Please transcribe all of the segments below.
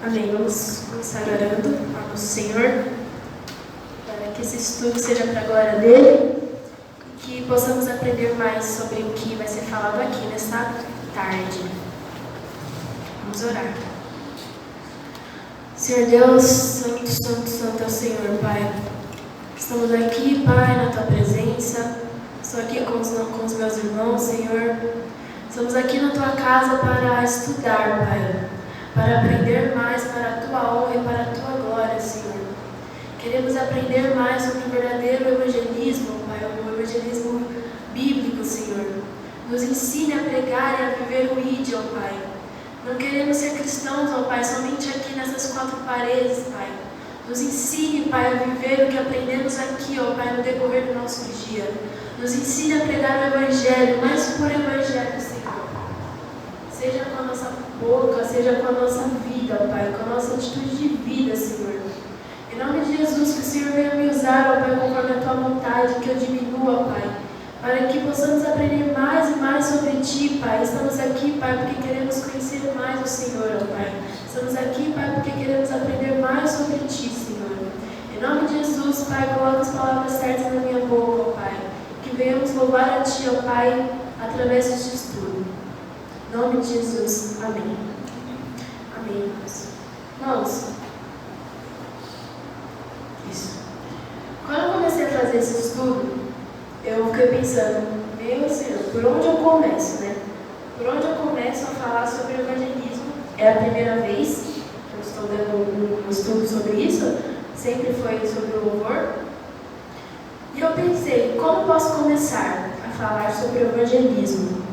Amém. Vamos começar orando ao nosso Senhor, para que esse estudo seja para a glória dele e que possamos aprender mais sobre o que vai ser falado aqui nesta tarde. Vamos orar. Senhor Deus, santo, santo, santo é o Senhor, Pai. Estamos aqui, Pai, na Tua presença. Estou aqui com os meus irmãos, Senhor. Estamos aqui na Tua casa para estudar, Pai, para aprender mais para a Tua honra e para a Tua glória, Senhor. Queremos aprender mais sobre o verdadeiro evangelismo, Pai, o evangelismo bíblico, Senhor. Nos ensine a pregar e a viver o ID, ó Pai. Não queremos ser cristãos, ó Pai, somente aqui nessas quatro paredes, Pai. Nos ensine, Pai, a viver o que aprendemos aqui, ó Pai, no decorrer do nosso dia. Nos ensine a pregar o Evangelho, mais puro Evangelho, Senhor. Seja com a nossa boca, seja com a nossa vida, ó Pai, com a nossa atitude de vida, Senhor. Em nome de Jesus, que o Senhor venha me usar, ó Pai, conforme a Tua vontade, que eu diminua, ó Pai, para que possamos aprender mais e mais sobre Ti, Pai. Estamos aqui, Pai, porque queremos conhecer mais o Senhor, ó Pai. Estamos aqui, Pai, porque queremos aprender mais sobre Ti, Senhor. Em nome de Jesus, Pai, coloca as palavras certas na minha boca, ó Pai. Que venhamos louvar a Ti, ó Pai, através deste estudo. Em nome de Jesus. Amém. Amém, irmãos. Irmãos, isso. Quando eu comecei a fazer esse estudo, eu fiquei pensando, meu Senhor, por onde eu começo, né? Por onde eu começo a falar sobre o evangelismo? É a primeira vez que eu estou dando um estudo sobre isso, sempre foi sobre o louvor. E eu pensei, como posso começar a falar sobre o evangelismo?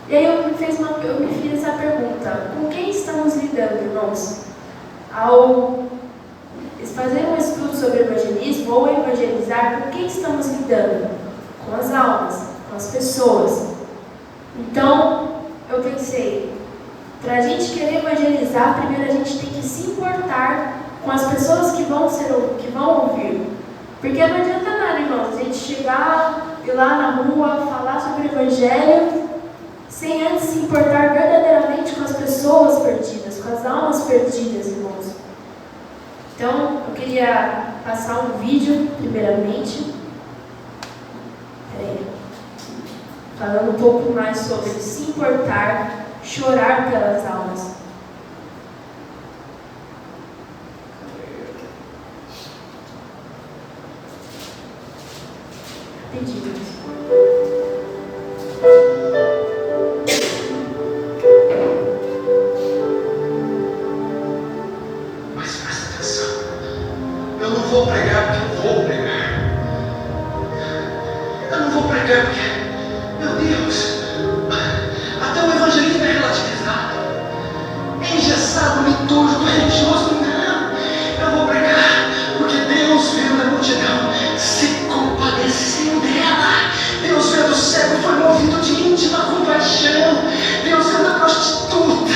E aí eu me fiz essa pergunta, com quem estamos lidando, irmãos? Ao fazer um estudo sobre o evangelismo ou evangelizar, com quem estamos lidando? Com as almas, com as pessoas. Então, eu pensei, para a gente querer evangelizar, primeiro a gente tem que se importar com as pessoas que vão ouvir. Porque não adianta nada, irmãos, a gente chegar, ir lá na rua, falar sobre o evangelho, sem antes se importar verdadeiramente com as pessoas perdidas, com as almas perdidas, irmãos. Então, eu queria passar um vídeo, primeiramente, falando um pouco mais sobre se importar, chorar pelas almas. Rapidinho. Mas presta atenção. Eu não vou pregar porque eu vou pregar. Eu não vou pregar porque, meu Deus, até o evangelismo é relativizado, é engessado, litúrgico, religioso. Não, eu vou pregar porque Deus viu na multidão, se compadeceu dela. Deus vendo o cego, foi movido de íntima compaixão. Deus vendo a prostituta,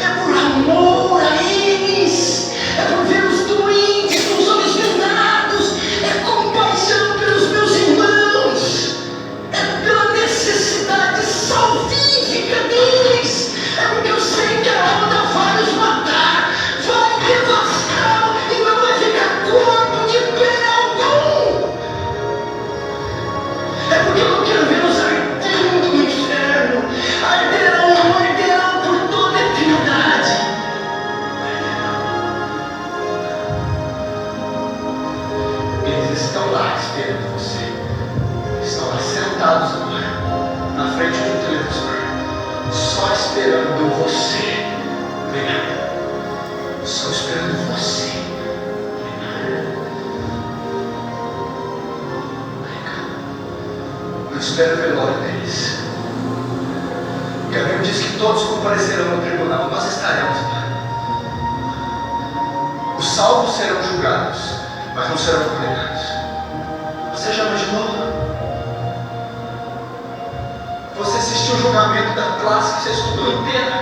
é por amor a eles, é por ver os doentes, os olhos vendados, é compaixão pelos meus irmãos, é pela necessidade salvífica deles, é porque eu sei que a onda vai os matar, vai devastar e não vai ficar corpo de pé algum. É porque eu não quero vê-los ardendo no inferno, arderão por toda a eternidade. Eles estão lá esperando você. Estão lá sentados agora, na frente de um televisor, só esperando você pregar. Só esperando você pregar. Eu espero o velório deles. E a Bíblia diz que todos comparecerão no tribunal. Nós estaremos lá. Os salvos serão julgados, mas não serão condenados. Você já imaginou? Você assistiu o julgamento da classe que você estudou inteira?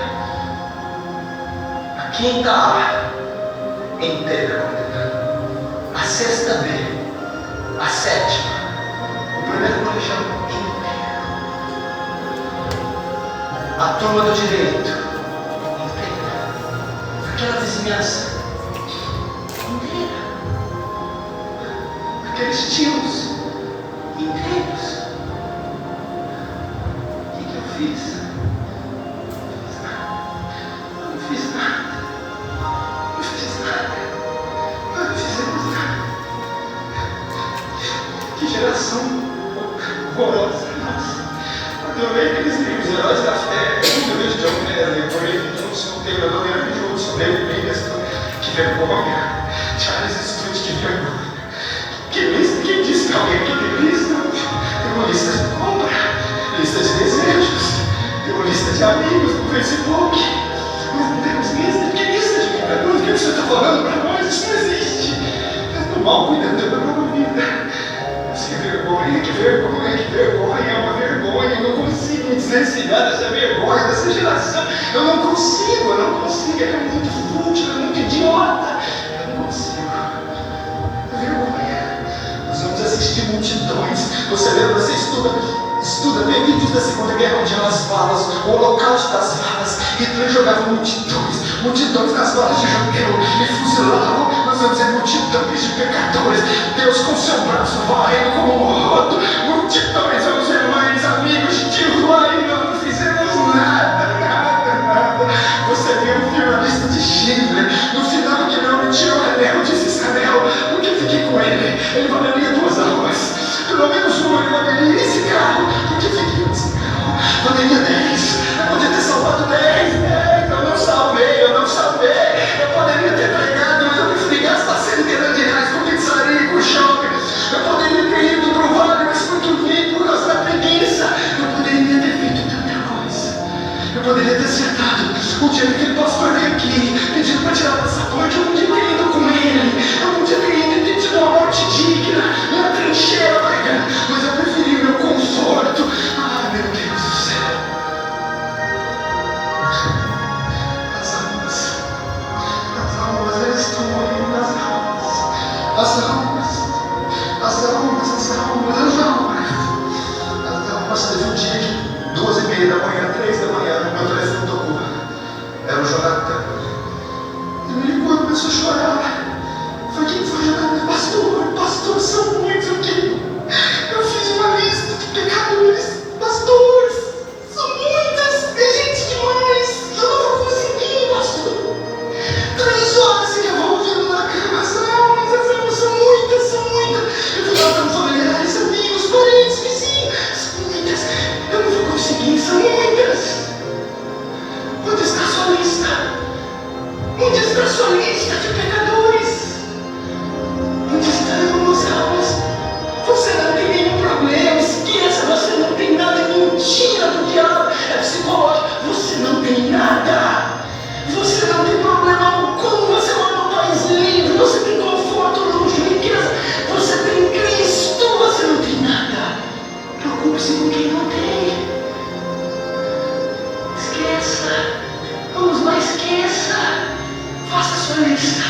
A quinta A inteira condenada. A sexta B. A sétima. O primeiro colegial inteiro. A turma do direito inteira. Aquela vizinhança inteira. Aqueles tios inteiros. O que eu fiz? Eu não fiz nada. Não fiz nada. Nós não fizemos nada. Que geração horrorosa, nossa. Quando eu leio aqueles livros, Heróis da Fé, eu vejo de alguma maneira, por ele, de um solteiro, eu não lembro de outro sobrevivente, que vergonha. Charles Studd, que vergonha. Quem disse que alguém que tem lista? Tem uma lista de compra, lista de desejos, tem uma lista de amigos no Facebook. Nós não temos lista. Que lista de pecadores? O que você está falando para nós? Isso não existe. Nós estamos mal cuidando da nossa vida. Que vergonha, que vergonha, que vergonha, é uma vergonha. Eu não consigo me desvencilhar dessa vergonha, dessa geração. Eu não consigo. É muito fútil, é muito idiota. Eu não consigo. Vergonha. Nós vamos assistir multidões. Você lembra, você estuda, vê vídeos da Segunda Guerra Mundial, as valas, o holocausto das valas. Hitler jogava multidões nas valas de judeu e fuzilavam. Nós vamos ver multidões de pecadores. Deus com seu braço varrendo como um rodo. Multidões, vamos ver mães, amigos, tios lá e nós não fizemos nada. Você viu o filme A Lista de Schindler? No final que não me tirou o anel, disse esse anel, porque eu fiquei com ele. Ele valeria 2 armas. Pelo menos um ele valeria esse carro, porque eu fiquei com esse carro. Valeria 10. Eu podia ter salvado 10. Eu não salvei. Eu poderia ter pregado, mas eu preferi gastar centenas de reais com pizzaria e com shopping. Eu poderia ter ido pro vale, mas fui dormir por causa da preguiça. Eu poderia ter feito tanta coisa. Eu poderia ter sentado o dia que aquele pastor veio aqui, pedindo para tirar o passaporte. Eu podia ter ido com ele. Eu podia ter ido e ter tido uma morte digna, na trincheira pregando. Mas eu preferi o meu conforto. Ah, meu Deus do céu. As almas, elas estão morrendo nas almas. As almas. Teve um dia que 2h30 da manhã, 3 da manhã, o meu telefone tocou. Era o Jonathan. Ele me ligou e começou a chorar. Eu falei, quem foi, Jonathan? Pastor, são muitos aqui. Eu fiz uma lista de pecadores. Pastor, são muitas. É gente demais. Eu não vou conseguir, pastor. 3 horas que eu vou ouvindo na cama. As almas são muitas. Eu fui lá para familiares, amigos, parentes, vizinhos. São muitas. Eu não vou conseguir, são muitas. Onde está a sua lista? Onde está a sua lista de pecadores? Onde estão as almas? Você não tem nenhum problema, esqueça, você não tem nada, é mentira do diabo, é psicológico, você não tem nada. Você não tem problema algum, você mora num país livre, você tem conforto, luxo, riqueza, você tem Cristo, você não tem nada. Preocupe-se com quem não tem. Esqueça. Vamos lá, esqueça. Faça a sua lista.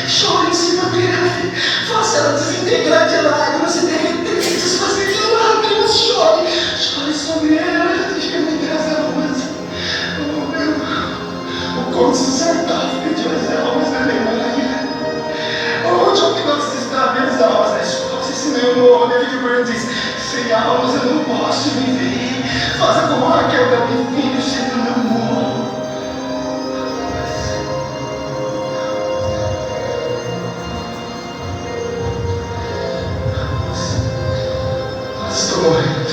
Chore em cima dele. Faça ela desintegrar de lágrimas e derreter, desfazer de lágrimas. Chore sobre ela. Deixa eu me as almas. O consertável pediu as almas da Alemanha. Onde é que nós estamos? As almas na Escócia. Senão eu morro. David Byrne diz: sem almas eu não posso viver. Faça como Raquel da minha filha, senão eu morro. Elas estão morrendo.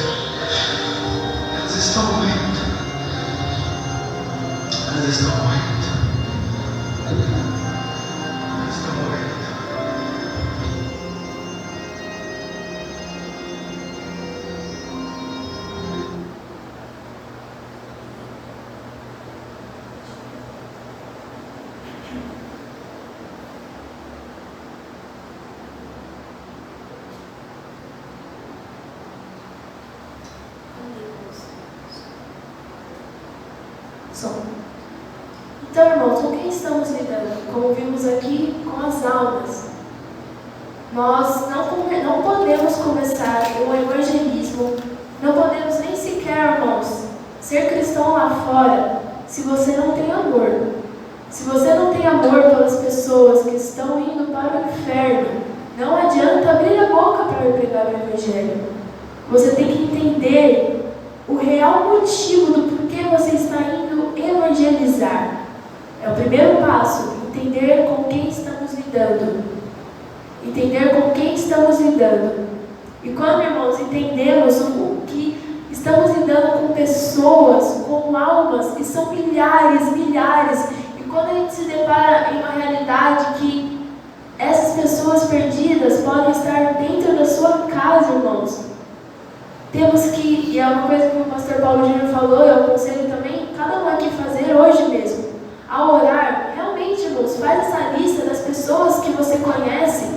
Elas estão morrendo. Elas estão morrendo. Elas estão morrendo. Então, irmãos, com quem estamos lidando? Como vimos aqui, com as almas. Nós não podemos começar o evangelismo, não podemos nem sequer, irmãos, ser cristão lá fora, se você não tem amor. Se você não tem amor pelas pessoas que estão indo para o inferno, não adianta abrir a boca para pregar o Evangelho. Você tem que entender o real motivo do porquê você está indo evangelizar. É o primeiro passo, entender com quem estamos lidando. Entender com quem estamos lidando. E quando, irmãos, entendemos o que estamos lidando com pessoas, com almas, que são milhares, e quando a gente se depara em uma realidade que essas pessoas perdidas podem estar dentro da sua casa, irmãos, temos que, e é uma coisa que o pastor Paulo Júnior falou, eu aconselho também, cada um aqui fazer hoje mesmo, ao orar, realmente, irmãos, faz essa lista das pessoas que você conhece,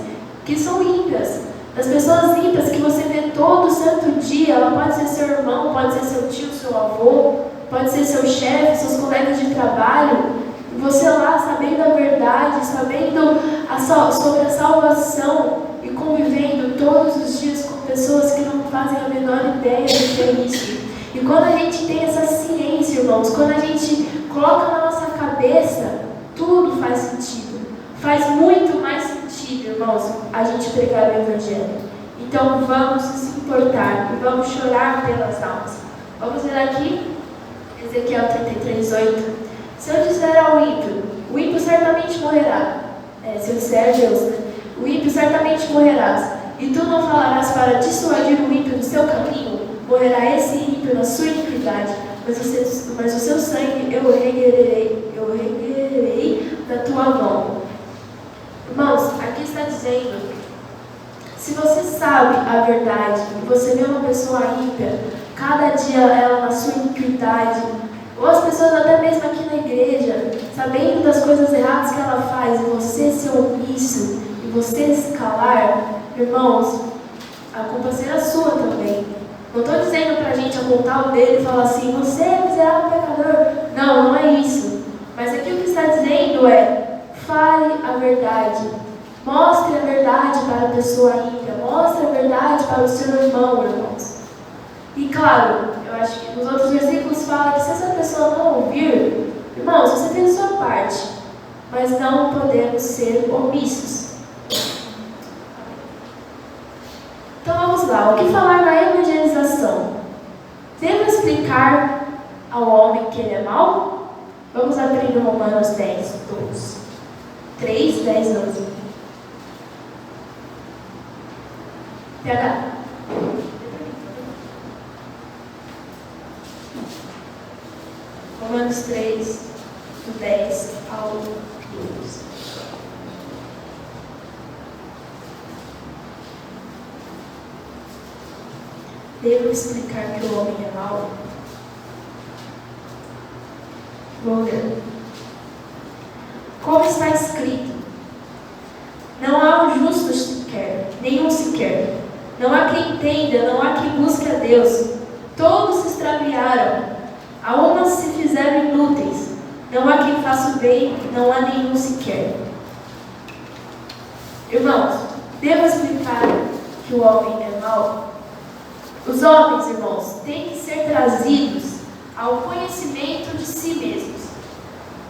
que são ímpias, das pessoas ímpias que você vê todo santo dia. Ela pode ser seu irmão, pode ser seu tio, seu avô, pode ser seu chefe, seus colegas de trabalho, e você lá sabendo a verdade, sabendo sobre a salvação e convivendo todos os dias com pessoas que não fazem a menor ideia do que é isso. E quando a gente tem essa ciência, irmãos, quando a gente coloca na nossa cabeça, tudo faz sentido. Faz muito mais sentido, irmãos, a gente pregar o Evangelho. Então vamos nos importar e vamos chorar pelas almas. Vamos ver aqui, Ezequiel 33:8. Se eu disser ao ímpio, o ímpio certamente morrerá. Se eu disser a Deus, né? O ímpio certamente morrerás, e tu não falarás para dissuadir o ímpio do seu caminho, morrerá esse ímpio na sua iniquidade, mas o seu sangue eu reguerei da tua mão. Irmãos, aqui está dizendo, se você sabe a verdade, e você vê uma pessoa ímpia, cada dia ela na sua iniquidade, ou as pessoas até mesmo aqui na igreja, sabendo das coisas erradas que ela faz, e você ser omisso, e você se calar, irmãos, a culpa será sua também. Não estou dizendo para a gente apontar o dedo e falar assim, você é miserável pecador. Não, não é isso. Mas aqui o que está dizendo é, fale a verdade. Mostre a verdade para a pessoa ímpia. Mostre a verdade para o seu irmão, irmãos. E claro, eu acho que nos outros versículos fala que se essa pessoa não ouvir, irmãos, você fez a sua parte. Mas não podemos ser omissos. Então vamos lá, o que falar na evangelização? Devo explicar ao homem que ele é mau? Vamos abrir no Romanos 10, 12. 3, 10, 12. PH. Romanos 3, do 10 ao 12. Devo explicar que o homem é mau? Vou ler. Como está escrito: não há um justo sequer, nenhum sequer. Não há quem entenda, não há quem busque a Deus. Todos se extraviaram, a umas se fizeram inúteis. Não há quem faça o bem, não há nenhum sequer. Irmãos, devo explicar que o homem é mau? Os homens, irmãos, têm que ser trazidos ao conhecimento de si mesmos.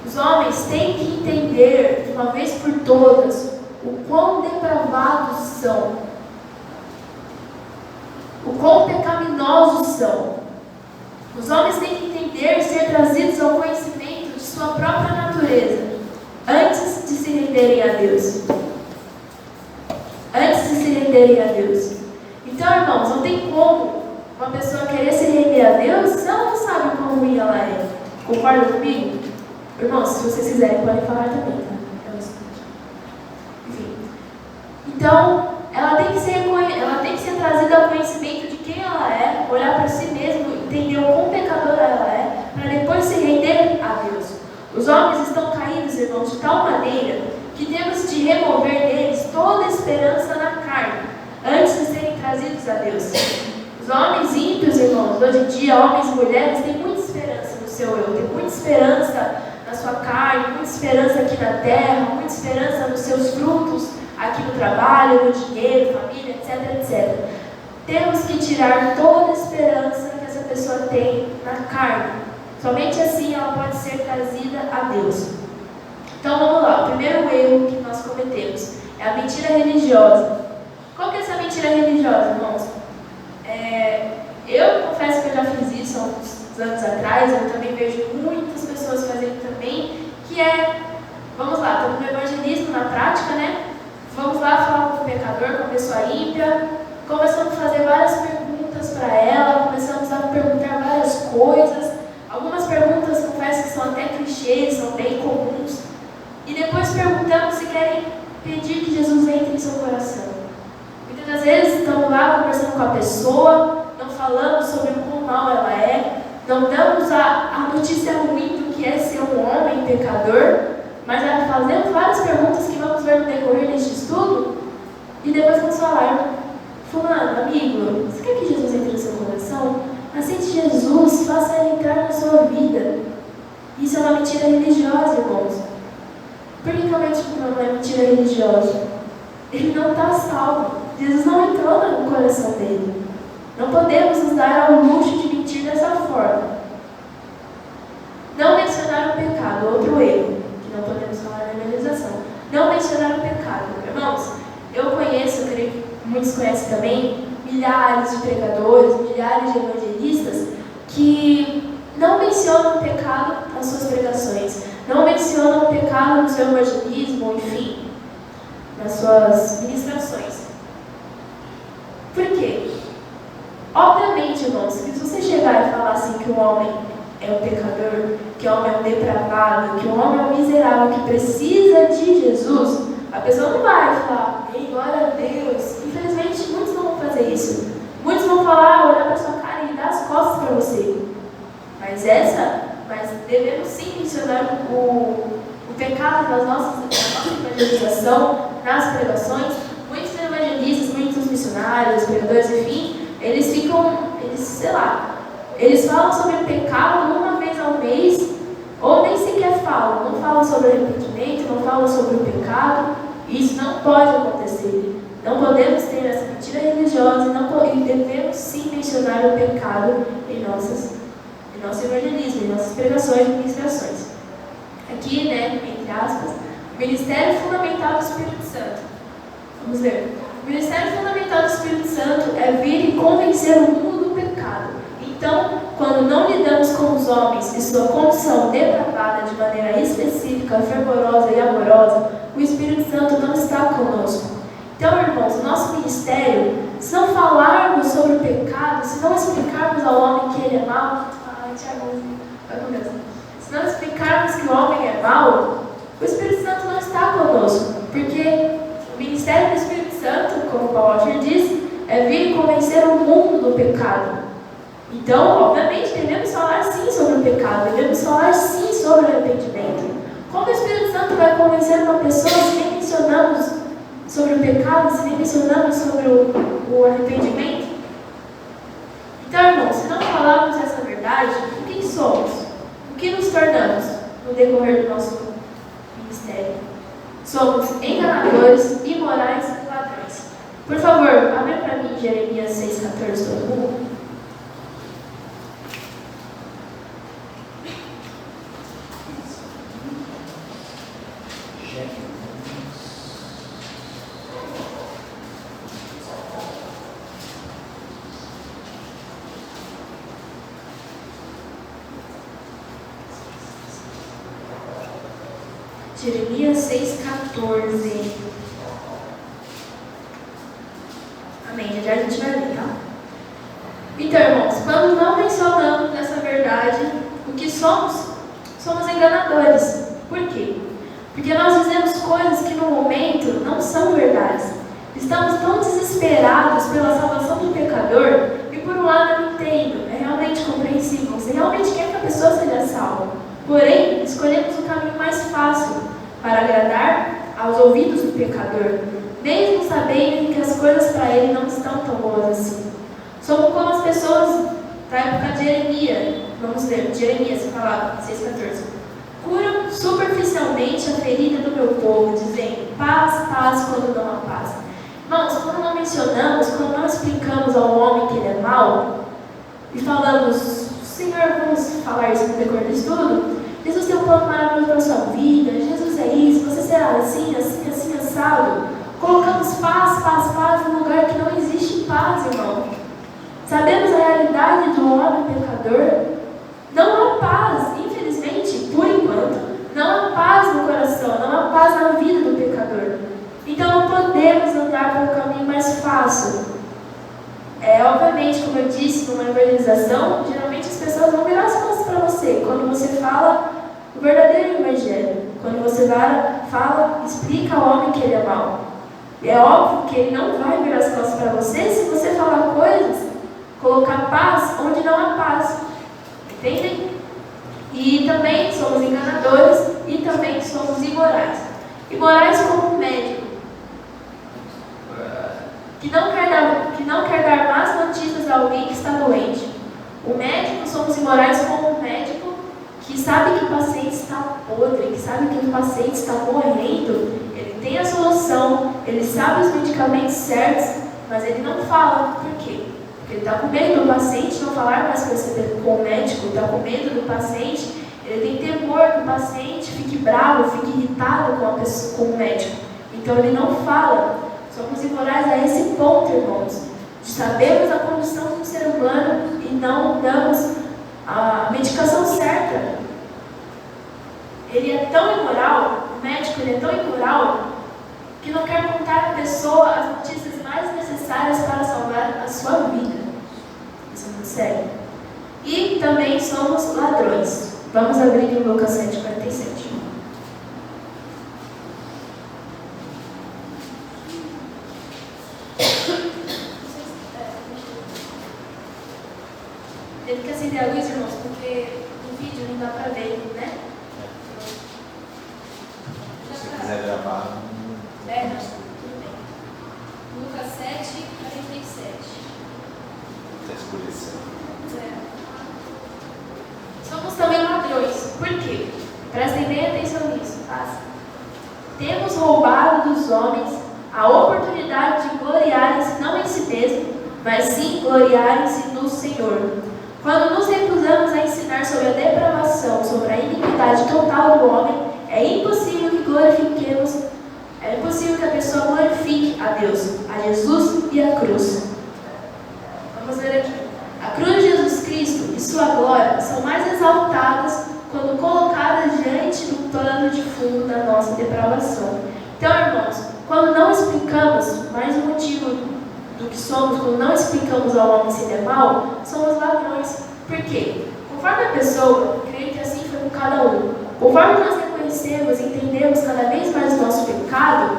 Os homens têm que entender, de uma vez por todas, o quão depravados são, o quão pecaminosos são. Os homens têm que entender e ser trazidos ao conhecimento de sua própria natureza, antes de se renderem a Deus. Antes de se renderem a Deus. Então, irmãos, não tem como uma pessoa querer se render a Deus se ela não sabe quão ruim ela é. Concorda comigo? Irmãos, se vocês quiserem, podem falar também, tá? Enfim. Então, ela tem que ser trazida ao conhecimento de quem ela é, olhar para si mesma, entender o quão pecadora ela é, para depois se render a Deus. Os homens estão caídos, irmãos, de tal maneira que temos de remover deles toda a esperança na carne, antes de serem trazidos a Deus. Os homens ímpios, irmãos, hoje em dia, homens e mulheres, têm muita esperança no seu eu, têm muita esperança na sua carne, muita esperança aqui na terra, muita esperança nos seus frutos, aqui no trabalho, no dinheiro, família, etc, etc. Temos que tirar toda a esperança que essa pessoa tem na carne. Somente assim ela pode ser trazida a Deus. Então vamos lá, o primeiro erro que nós cometemos é a mentira religiosa. Qual que é essa mentira religiosa, irmãos? Eu confesso que eu já fiz isso há uns anos atrás, eu também vejo muitas pessoas fazendo também, que é, vamos lá, estamos no evangelismo na prática, né? Vamos lá falar com o pecador, com a pessoa ímpia, começamos a fazer várias perguntas para ela, começamos a perguntar várias coisas, algumas perguntas, confesso que são até clichês, são bem comuns, e depois perguntamos se querem pedir que Jesus entre em seu coração. Muitas das vezes estamos lá conversando com a pessoa, não falamos sobre o quão mal ela é, não damos a notícia ruim do que é ser um homem pecador, mas fazemos várias perguntas que vamos ver no decorrer deste estudo, e depois vamos falar: fulano, amigo, você quer que Jesus entre no seu coração? Aceite Jesus, faça ele entrar na sua vida. Isso é uma mentira religiosa, irmãos. Por que realmente não é mentira religiosa? Ele não está salvo. Jesus não entrou no coração dele. Não podemos nos dar ao luxo de mentir dessa forma. Não mencionar o pecado, outro erro, que não podemos falar na evangelização. Não mencionar o pecado. Irmãos, eu conheço, eu creio que muitos conhecem também, milhares de pregadores, milhares de evangelistas que não mencionam o pecado nas suas pregações, não mencionam o pecado no seu evangelismo, enfim, nas suas ministrações. Por quê? Obviamente, irmãos, que se você chegar e falar assim que o homem é um pecador, que o homem é um depravado, que o homem é um miserável, que precisa de Jesus, a pessoa não vai falar: ei, glória a Deus. Infelizmente, muitos não vão fazer isso. Muitos vão falar, olhar para sua cara e dar as costas para você. Mas devemos sim mencionar o pecado da nossa evangelização, nas pregações. Muitos evangelistas, muitos missionários, pregadores, enfim, eles falam sobre o pecado uma vez ao mês, ou nem sequer falam, não falam sobre o arrependimento, não falam sobre o pecado. Isso não pode acontecer. Não podemos ter essa mentira religiosa e devemos sim mencionar o pecado em nosso evangelismo, em nossas pregações e ministrações. Aqui, entre aspas, o ministério fundamental do Espírito Santo. Vamos ler. O ministério fundamental do Espírito Santo é vir e convencer o mundo do pecado. Então, quando não lidamos com os homens e sua condição depravada de maneira específica, fervorosa e amorosa, o Espírito Santo não está conosco. Então, irmãos, o nosso ministério, se não falarmos sobre o pecado, se não explicarmos ao homem que ele é mau, se não explicarmos que o homem é mau, o Espírito Santo não está conosco, porque o ministério do Espírito Santo, como Paulo diz, é vir convencer o mundo do pecado. Então, obviamente, devemos falar sim sobre o pecado, devemos falar sim sobre o arrependimento. Como o Espírito Santo vai convencer uma pessoa se nem mencionamos sobre o pecado, se nem mencionamos sobre o arrependimento? Então, irmãos, se não falarmos essa verdade, o que somos? O que nos tornamos no decorrer do nosso ministério? Somos enganadores, imorais e ladrões. Por favor, abre para mim Jeremias 6,14, todo mundo. Jeremias 6,14. Amém. Já a gente vai ler, tá? Então, irmãos, quando não mencionamos essa verdade, o que somos? Somos enganadores. Por quê? Porque nós dizemos coisas que no momento não são verdades. Estamos tão desesperados pela salvação do pecador, e por um lado eu entendo, é realmente compreensível. Você realmente quer que a pessoa seja salva. Porém, escolhemos o caminho mais fácil para agradar aos ouvidos do pecador, mesmo sabendo que as coisas para ele não estão tão boas assim. Somos como as pessoas da época de Jeremias. Vamos ler, Jeremias, fala 6,14. Curam superficialmente a ferida do meu povo, dizendo: paz, paz, quando não há paz. Irmãos, quando não mencionamos, quando não explicamos ao homem que ele é mau, e falamos: Senhor, vamos falar isso no decorrer do estudo, Jesus tem um plano maravilhoso para a sua vida, Jesus fizer isso, você será assim, assim, assim, assado. Colocamos paz, paz, paz num lugar que não existe paz, irmão. Sabemos a realidade do homem pecador. Não há paz, infelizmente, por enquanto, não há paz no coração, não há paz na vida do pecador. Então não podemos andar pelo caminho mais fácil. Obviamente, como eu disse, numa evangelização, geralmente as pessoas vão virar as costas para você quando você fala o verdadeiro evangelho. Quando você fala, explica ao homem que ele é mau. É óbvio que ele não vai virar as costas para você se você falar coisas, colocar paz onde não há paz. Entendem? E também somos enganadores e também somos imorais. Imorais como um médico que não quer dar más notícias a alguém que está doente. O médico, somos imorais como um médico que sabe que o paciente está podre, que sabe que o paciente está morrendo. Ele tem a solução, ele sabe os medicamentos certos, mas ele não fala. Por quê? Porque ele está com medo do paciente não falar mais com o médico, está com medo do paciente, ele tem temor que o paciente fique bravo, fique irritado com o médico. Então ele não fala. Somos imorais a esse ponto, irmãos, de sabermos a condição do ser humano e não damos a medicação certa. Ele é tão imoral, o médico ele é tão imoral, que não quer contar à pessoa as notícias mais necessárias para salvar a sua vida. Isso é muito sério. E também somos ladrões. Vamos abrir em Lucas 7:47. Teve que acender a luz, irmãos, porque no vídeo não dá para ver, né? Se quiser gravar. Não, tudo bem. Lucas 7:47. Está escurecendo. Somos também ladrões. Por quê? Prestem bem atenção nisso, tá? Temos roubado dos homens a oportunidade de gloriarem-se não em si mesmo, mas sim gloriarem-se no Senhor. Quando nos recusamos a ensinar sobre a depravação, sobre a iniquidade total do homem, é impossível que a pessoa glorifique a Deus, a Jesus e a cruz. Vamos ver aqui. A cruz de Jesus Cristo e sua glória são mais exaltadas quando colocadas diante do plano de fundo da nossa depravação. Então, irmãos, quando não explicamos, mais um motivo do que somos, quando não explicamos ao homem se ele é mal, somos ladrões. Por quê? Conforme a pessoa, creio que assim foi com cada um, conforme nós reconhecemos e entendemos cada vez mais o nosso pecado,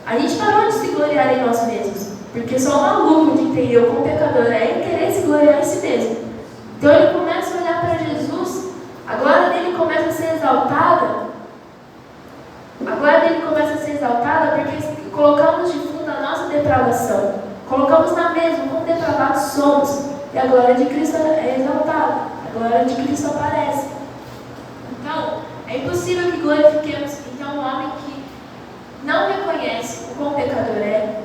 a gente parou de se gloriar em nós mesmos. Porque só o maluco de entender o quão pecador é e querer se gloriar em si mesmo. Então ele começa a olhar para Jesus, a glória dele começa a ser exaltada. A glória dele começa a ser exaltada porque colocamos de fundo a nossa depravação. Colocamos na mesma como depravados somos. E a glória de Cristo é exaltada. A glória de Cristo aparece. Então, é impossível que glorifiquemos então um homem que não reconhece o quão pecador é.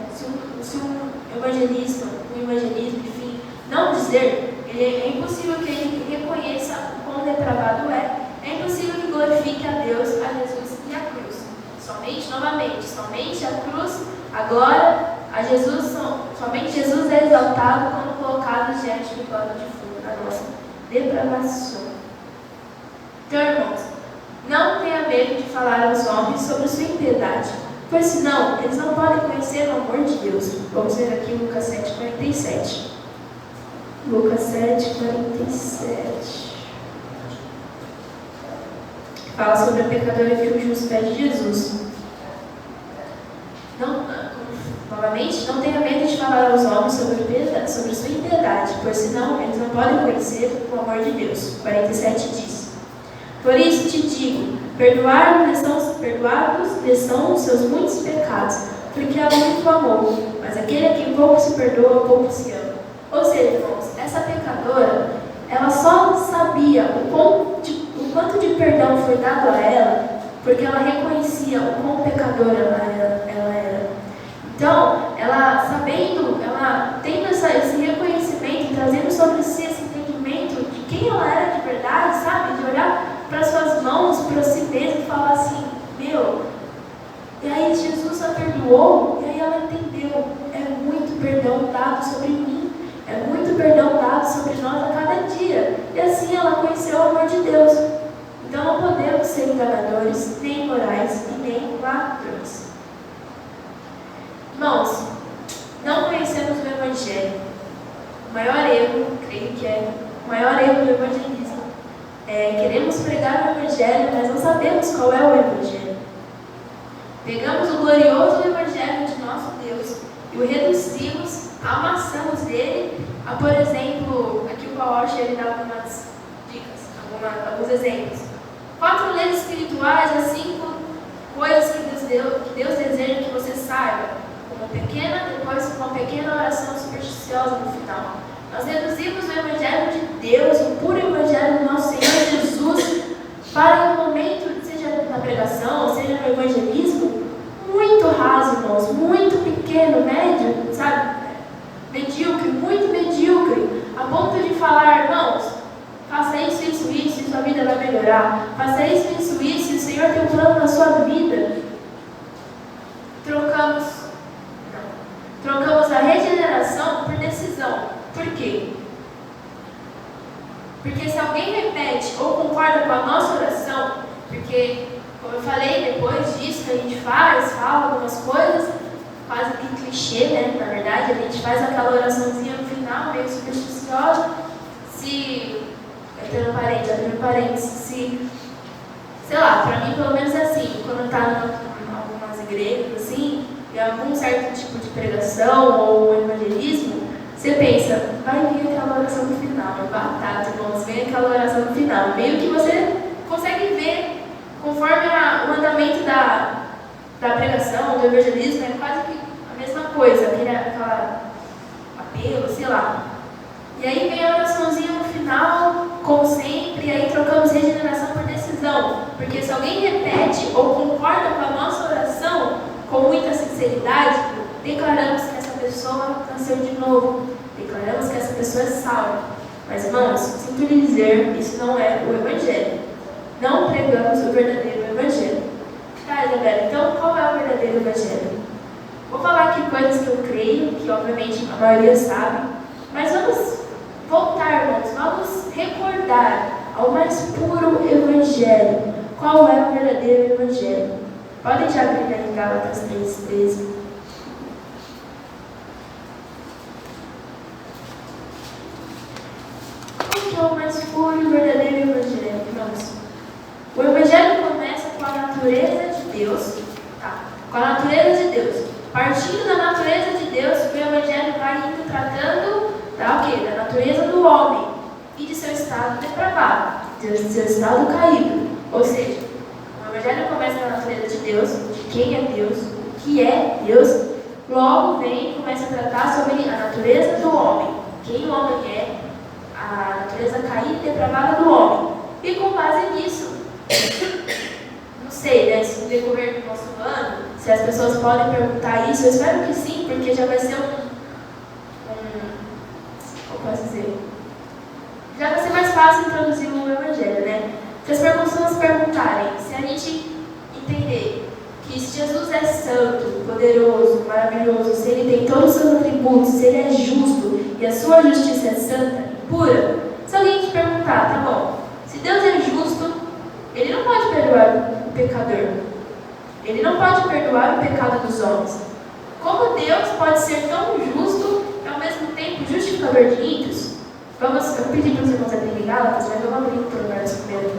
Se um evangelista, enfim, não dizer, é impossível que ele reconheça o quão depravado é impossível que glorifique a Deus, a Jesus e a cruz. Somente a cruz, a glória, a Jesus, somente Jesus é exaltado quando colocado diante do plano de fundo da nossa depravação. Então, irmãos, não tenha medo de falar aos homens sobre sua impiedade, pois senão eles não podem conhecer o amor de Deus. Vamos ver aqui Lucas 7:47. Lucas 7:47. Fala sobre a pecadora que o justo pede Jesus. Novamente, não tenha medo de falar aos homens sobre sua impiedade, pois senão eles não podem conhecer o amor de Deus. 47 diz: Por isso te digo, perdoados lhe são os seus muitos pecados, porque há muito amor, mas aquele a quem pouco se perdoa, pouco se ama. Ou seja, irmãos, essa pecadora, ela só sabia o quanto de perdão foi dado a ela, porque ela reconhecia o quão pecadora ela era. Então, ela tendo esse reconhecimento e trazendo sobre si esse entendimento de quem ela era de verdade, sabe? De olhar para suas mãos, para si mesmo e falar assim, meu, perdoou, e aí ela entendeu, é muito perdão dado sobre mim, é muito perdão dado sobre nós a cada dia. E assim ela conheceu o amor de Deus. Então não podemos ser enganadores, nem imorais e nem ladrões. Irmãos, não conhecemos o Evangelho. O maior erro, creio que é o maior erro do evangelismo. Queremos pregar o Evangelho, mas não sabemos qual é o Evangelho. Pegamos o glorioso Evangelho de nosso Deus e o reduzimos, amassamos dele a, por exemplo, aqui o Paul Washer ele dá algumas dicas, alguns exemplos. 4 leis espirituais, as 5 coisas que Deus deseja que você saiba. Depois uma pequena oração supersticiosa no final. Nós reduzimos o Evangelho de Deus, o puro Evangelho do nosso Senhor Jesus, para um momento, seja na pregação, seja no evangelismo, muito raso, irmãos, muito pequeno, médio, sabe? Medíocre, muito medíocre, a ponto de falar, irmãos, faça isso, e sua vida vai melhorar. Faça isso, e o Senhor tem um plano na sua vida. Trocamos a regeneração por decisão. Por quê? Porque se alguém repete ou concorda com a nossa oração, porque, como eu falei, depois disso que a gente fala algumas coisas, quase que clichê, né? Na verdade, a gente faz aquela oraçãozinha no final, meio supersticiosa. Abrindo parênteses, sei lá, pra mim pelo menos é assim, quando tá em algumas igrejas, assim, em algum certo tipo de pregação ou evangelismo, você pensa, vai vir aquela oração no final, é batata, irmãos, vem aquela oração no final. Meio que você consegue ver, conforme o andamento da pregação, do evangelismo, é quase que a mesma coisa, aquela apelo, sei lá. E aí vem a oraçãozinha no final, como sempre, e aí trocamos regeneração por decisão. Porque se alguém repete ou concorda com a nossa oração, com muita sinceridade, declaramos que essa pessoa nasceu de novo. Declaramos que essa pessoa é salva. Mas, irmãos, sinto lhe dizer, isso não é o Evangelho. Não pregamos o verdadeiro Evangelho. Tá, Isabela, então qual é o verdadeiro Evangelho? Vou falar aqui coisas que eu creio, que obviamente a maioria sabe, mas vamos voltar, irmãos, vamos recordar ao mais puro Evangelho. Qual é o verdadeiro Evangelho? Podem já abrir em Gálatas 3:13. Qual é o mais puro e verdadeiro Evangelho, irmãos? O Evangelho começa com a natureza de Deus. Com a natureza de Deus. Partindo da natureza de Deus, o Evangelho vai indo tratando da natureza do homem e de seu estado depravado, de seu estado caído. Ou seja, o Evangelho começa na natureza de Deus, de quem é Deus, o que é Deus, logo vem e começa a tratar sobre a natureza do homem, quem o homem é, a natureza caída e depravada do homem. E com base nisso, não sei, né, se no decorrer do nosso ano, se as pessoas podem perguntar isso, eu espero que sim, porque já vai ser como posso dizer? Já vai ser mais fácil introduzir o Evangelho, né? Se as pessoas perguntarem, se a gente entender que se Jesus é santo, poderoso, maravilhoso, se ele tem todos os seus atributos, se ele é justo e a sua justiça é santa e pura, se alguém te perguntar, tá bom, se Deus é justo, ele não pode perdoar o pecador. Ele não pode perdoar o pecado dos homens. Como Deus pode ser tão justo e ao mesmo tempo justificador de ímpios? Eu pedi para os irmãos abrirem Gálatas, mas vamos abrir por Gálatas primeiro.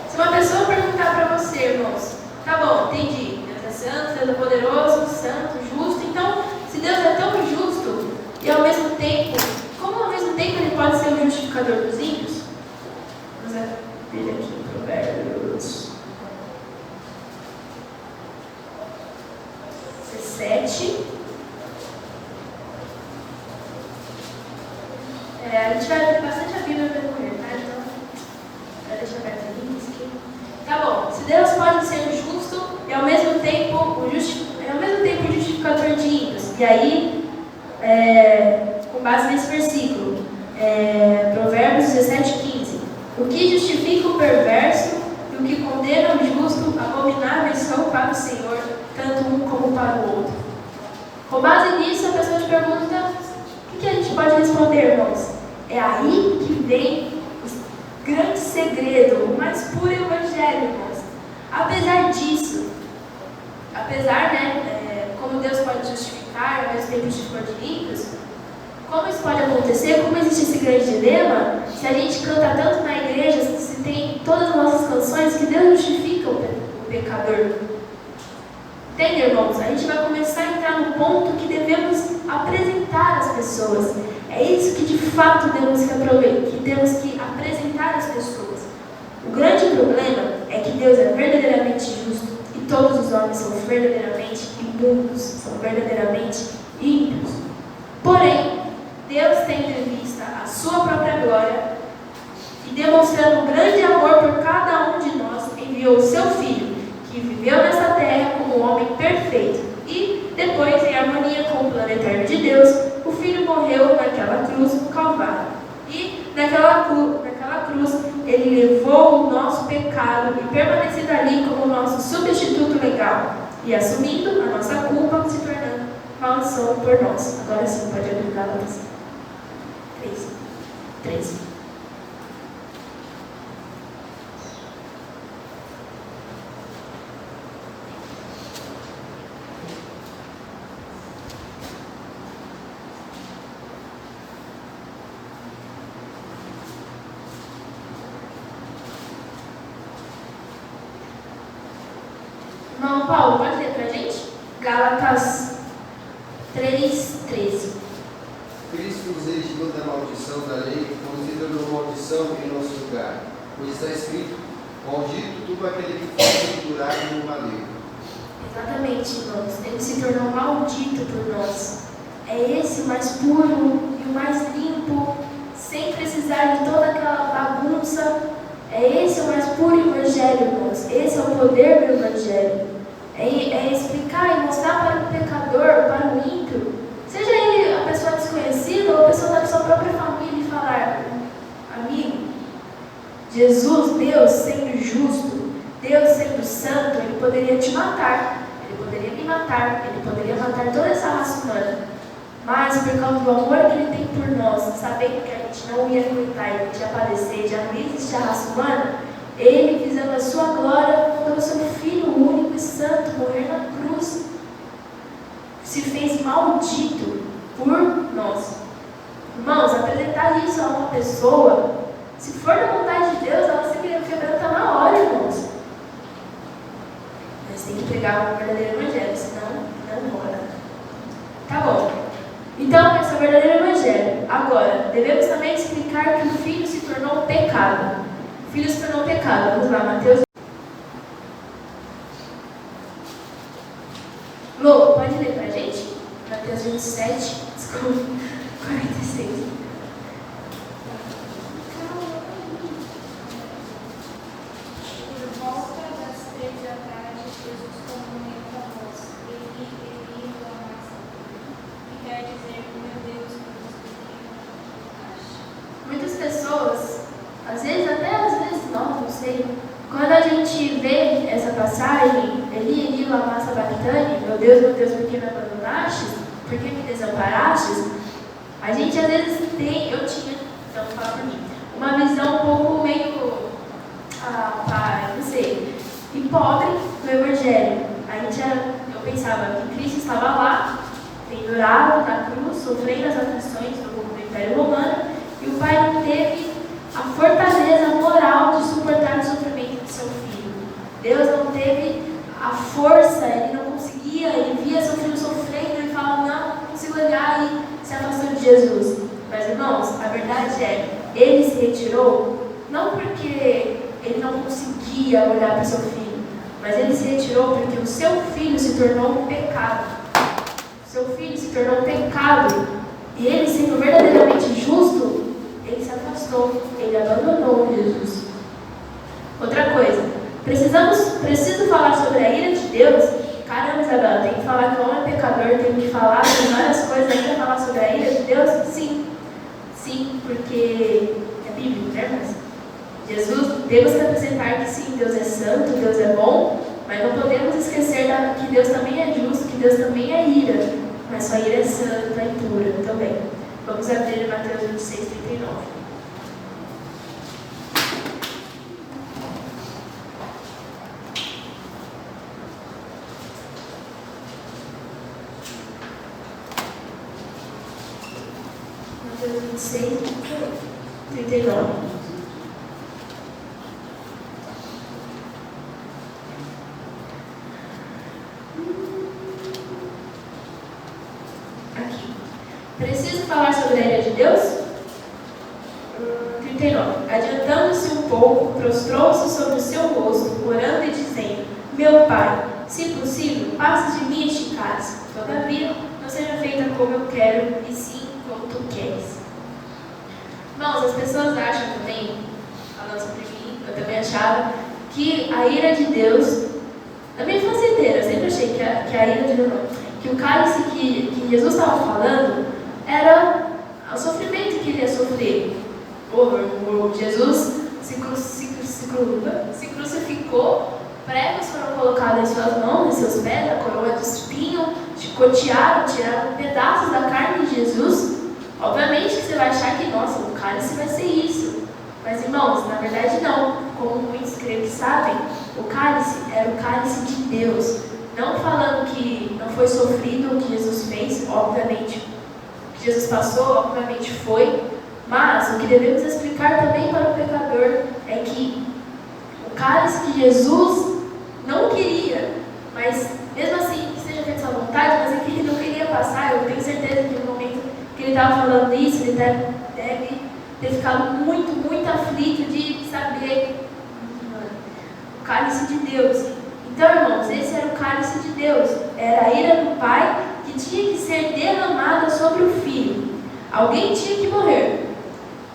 Se uma pessoa perguntar para você, irmãos, tá bom, entendi, Deus é santo, Deus é poderoso, santo, justo, então, se Deus é tão justo e ao mesmo tempo, como ao mesmo tempo ele pode ser o justificador dos ímpios? Vamos abrir aqui Provérbios 17. A gente vai abrir bastante a Bíblia para correr, tá? Então, vai deixar aberto ali, isso aqui. Tá bom, se Deus pode ser justo e ao mesmo tempo justificador de ímpios. E aí, com base nesse versículo, Provérbios 17:15. O que justifica o perverso e o que condena o justo, abomináveis são para o Senhor, tanto um como para o outro. Com base nisso, a pessoa te pergunta, o que a gente pode responder, irmãos? É aí que vem o grande segredo, o mais puro evangelho, irmãos. Apesar disso, como Deus pode justificar, ao mesmo tempo for de ímpios, como isso pode acontecer? Como existe esse grande dilema? Se a gente canta tanto na igreja, se tem todas as nossas canções, que Deus justifica o pecador. Entende, irmãos? A gente vai começar a entrar no ponto que devemos apresentar às pessoas. É isso que de fato temos que apresentar às pessoas. O grande problema é que Deus é verdadeiramente justo e todos os homens são verdadeiramente imundos, são verdadeiramente ímpios. Porém, Deus, tendo em vista a sua própria glória e demonstrando um grande amor por cada um de nós, enviou o seu Filho, que viveu nessa terra como um homem perfeito. E depois, em harmonia com o plano eterno de Deus, o Filho morreu naquela cruz no Calvário. E naquela cruz, ele levou o nosso pecado e permanecido ali como nosso substituto legal. E assumindo a nossa culpa, se tornando maldição por nós. Agora sim, pode abrir Gálatas 3. Irmão Paulo, pode ler pra gente? Gálatas 3:13. Cristo nos redimiu da maldição da lei, quando se tornou maldição em nosso lugar. Pois está escrito, maldito todo aquele que for pendurado no madeiro. Exatamente, irmãos. Ele se tornou maldito por nós. É esse o mais puro e o mais limpo, sem precisar de toda aquela bagunça. É esse o mais puro evangelho, irmãos. Esse é o poder do evangelho. É explicar e mostrar para o pecador, para o ímpio, seja ele a pessoa desconhecida ou a pessoa da sua própria família, e falar, amigo, Jesus, Deus sendo justo, Deus sendo santo, Ele poderia te matar, Ele poderia me matar, Ele poderia matar toda essa raça humana. Mas por causa do amor que Ele tem por nós, sabendo que a gente não ia aguentar, a gente ia padecer, já não existe a raça humana, Ele, visando a sua glória, mandou o seu Filho único e santo morrer na cruz. Se fez maldito por nós. Irmãos, apresentar isso a uma pessoa, se for da vontade de Deus, ela se quebranta na hora, irmãos. Mas tem que pregar o verdadeiro evangelho, senão não rola. Tá bom. Então, esse é o verdadeiro evangelho. Agora, devemos também explicar que o Filho se tornou um pecado. O Filho se tornou um pecado. Vamos lá, Mateus. Lô, pode ler pra gente? Mateus 27, desculpa, 46. Por volta das 3 da tarde, Jesus comunicou convosco, Eli, lama sabachthani, que quer dizer, meu Deus, Muitas pessoas, às vezes nós, não sei, quando a gente vê essa passagem, Eli, lama sabachthani, meu Deus, por que me abandonastes? Por que me desamparastes? A gente às vezes tem, eu tinha, então fala por mim, uma visão um pouco meio, não sei, e pobre do Evangelho. Eu pensava que Cristo estava lá, pendurado na cruz, sofrendo as aflições do Império Romano, e o Pai não teve a fortaleza moral de suportar o sofrimento de seu filho. Deus não teve a força, ele não conseguia, ele via seu filho sofrendo e falava, não consigo olhar, e se afastou de Jesus. Mas, irmãos, a verdade é, ele se retirou, não porque ele não conseguia olhar para o seu filho, mas ele se retirou porque o seu filho se tornou um pecado. O seu filho se tornou um pecado, e ele, sendo verdadeiramente justo, ele se afastou, ele abandonou Jesus. Outra coisa, preciso falar sobre a ira de Deus? Caramba, Isabela, tem que falar que o homem é pecador, tem que falar sobre várias coisas, ainda falar sobre a ira de Deus? Sim, porque é bíblico, né, irmãos? Temos que apresentar que sim, Deus é santo, Deus é bom, mas não podemos esquecer que Deus também é justo, que Deus também é ira, mas sua ira é santa e pura também. Vamos abrir em Mateus 26, 39. Mateus 26, 39. Aqui. Preciso falar sobre a ira de Deus? 39. Adiantando-se um pouco, prostrou-se sobre o seu rosto, orando e dizendo: Meu Pai, se possível, passe de mim este cálice. Todavia, não seja feita como eu quero, e sim como tu queres. Irmãos, as pessoas acham também, falando sobre mim, eu também achava, que a ira de Deus, na minha infância inteira, eu sempre achei que a ira de Deus não, que o cálice que Jesus estava falando era o sofrimento que ele ia sofrer. Jesus se crucificou, pregos foram colocados em suas mãos, em seus pés, a coroa de espinho, chicotearam, tiraram pedaços da carne de Jesus. Obviamente que você vai achar que, nossa, o cálice vai ser isso. Mas, irmãos, na verdade não. Como muitos creio que sabem, o cálice era o cálice de Deus. Não falando que não foi sofrido o que Jesus fez, obviamente. O que Jesus passou, obviamente foi. Mas o que devemos explicar também para o pecador é que o cálice que Jesus não queria, mas mesmo assim, que seja feita sua vontade, mas é que ele não queria passar. Eu tenho certeza que no momento que ele estava falando isso, ele deve ter ficado muito aflito de saber o cálice de Deus. Então, irmãos, esse era o cálice de Deus. Era a ira do Pai que tinha que ser derramada sobre o Filho. Alguém tinha que morrer.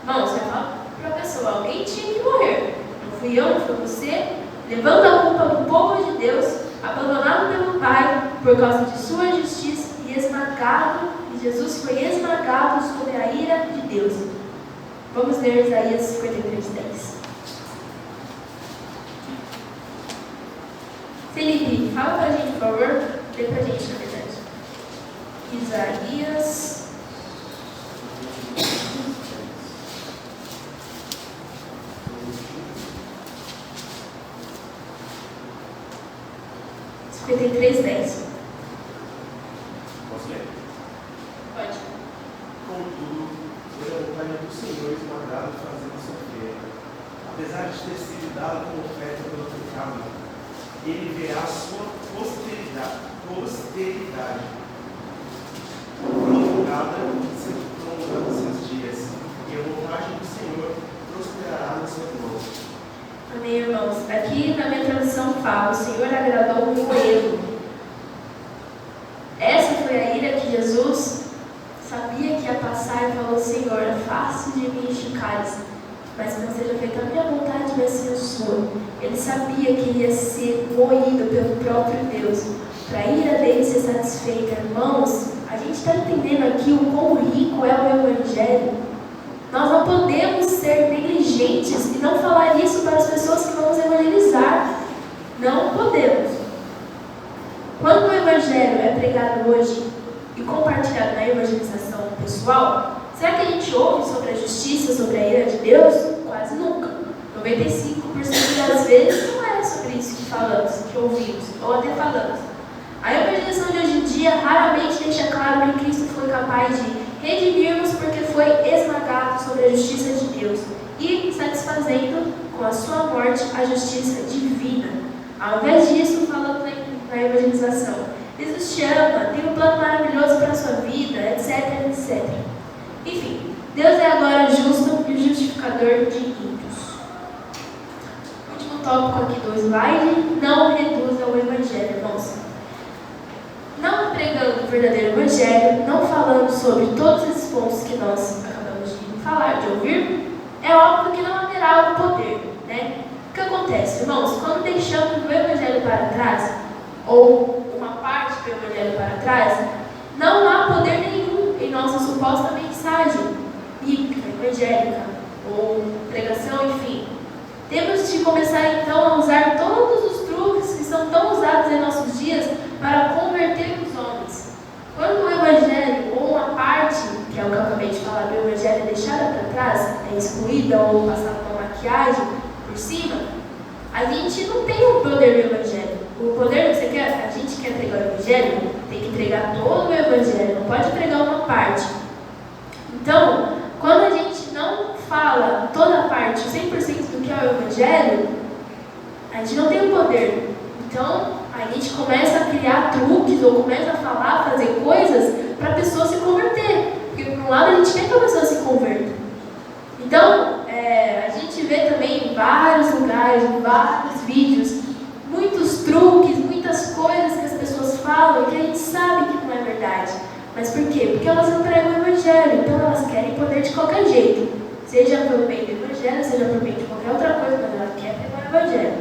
Irmãos, você fala para a pessoa, alguém tinha que morrer. Não fui eu, não foi você. Levando a culpa do povo de Deus, abandonado pelo Pai por causa de sua justiça e esmagado. E Jesus foi esmagado sob a ira de Deus. Vamos ler Isaías 53:10. Felipe, fala pra gente, por favor. Lê pra gente, na verdade. Isaías 53:10. Posso ler? Pode. Contudo, foi a vontade do Senhor esmagado fazendo sofrer. Apesar de ter sido dado como oferta pelo pecado, ele verá a sua posteridade prolongada seus dias, e a vontade do Senhor prosperará nas suas mãos. Amém, irmãos. Aqui na minha tradução fala: o Senhor agradou o moelo. Essa foi a ira que Jesus sabia que ia passar e falou: Senhor, afaste de mim este cálice, mas não seja feita a minha vontade, vai ser a sua. Ele sabia que ele ia ser moído pelo próprio Deus, para a ira dele ser satisfeita. Irmãos, a gente está entendendo aqui o quão rico é o Evangelho. Nós não podemos ser negligentes e não falar isso para as pessoas que vamos evangelizar. Não podemos. Quando o Evangelho é pregado hoje e compartilhado na evangelização pessoal, será que a gente ouve sobre a justiça, sobre a ira de Deus? Quase nunca. 95% das vezes não é sobre isso que falamos, que ouvimos, ou até falamos. A evangelização de hoje em dia raramente deixa claro que Cristo foi capaz de redimir-nos porque foi esmagado sobre a justiça de Deus e satisfazendo com a sua morte a justiça divina. Ao invés disso, falando na evangelização: Jesus te ama, tem um plano maravilhoso para a sua vida, etc, etc. Enfim, Deus é agora justo e o justificador de ímpios. Último tópico aqui do slide: não reduza o Evangelho, irmãos. Não pregando o verdadeiro Evangelho, não falando sobre todos esses pontos que nós acabamos de falar, de ouvir, é óbvio que não haverá o poder, né? O que acontece, irmãos? Quando deixamos o Evangelho para trás, ou uma parte do Evangelho para trás, não há poder nenhum em nossa suposta mensagem bíblica, evangélica, ou pregação, enfim. Temos de começar então a usar todos os truques que são tão usados em nossos dias para converter os excluída ou passava uma maquiagem por cima, a gente não tem o poder do Evangelho. O poder que a gente quer pregar o Evangelho, tem que pregar todo o Evangelho, não pode pregar uma parte. Então, quando a gente não fala toda a parte, 100% do que é o Evangelho, a gente não tem o poder. Então, a gente começa a criar truques ou começa a falar, fazer coisas para a pessoa se converter. Porque, por um lado, a gente quer que a pessoa se converta. Então, a gente vê também em vários lugares, em vários vídeos, muitos truques, muitas coisas que as pessoas falam que a gente sabe que não é verdade. Mas por quê? Porque elas não pregam o Evangelho, então elas querem poder de qualquer jeito. Seja pelo bem do Evangelho, seja pelo bem de qualquer outra coisa, mas ela quer pregar o Evangelho.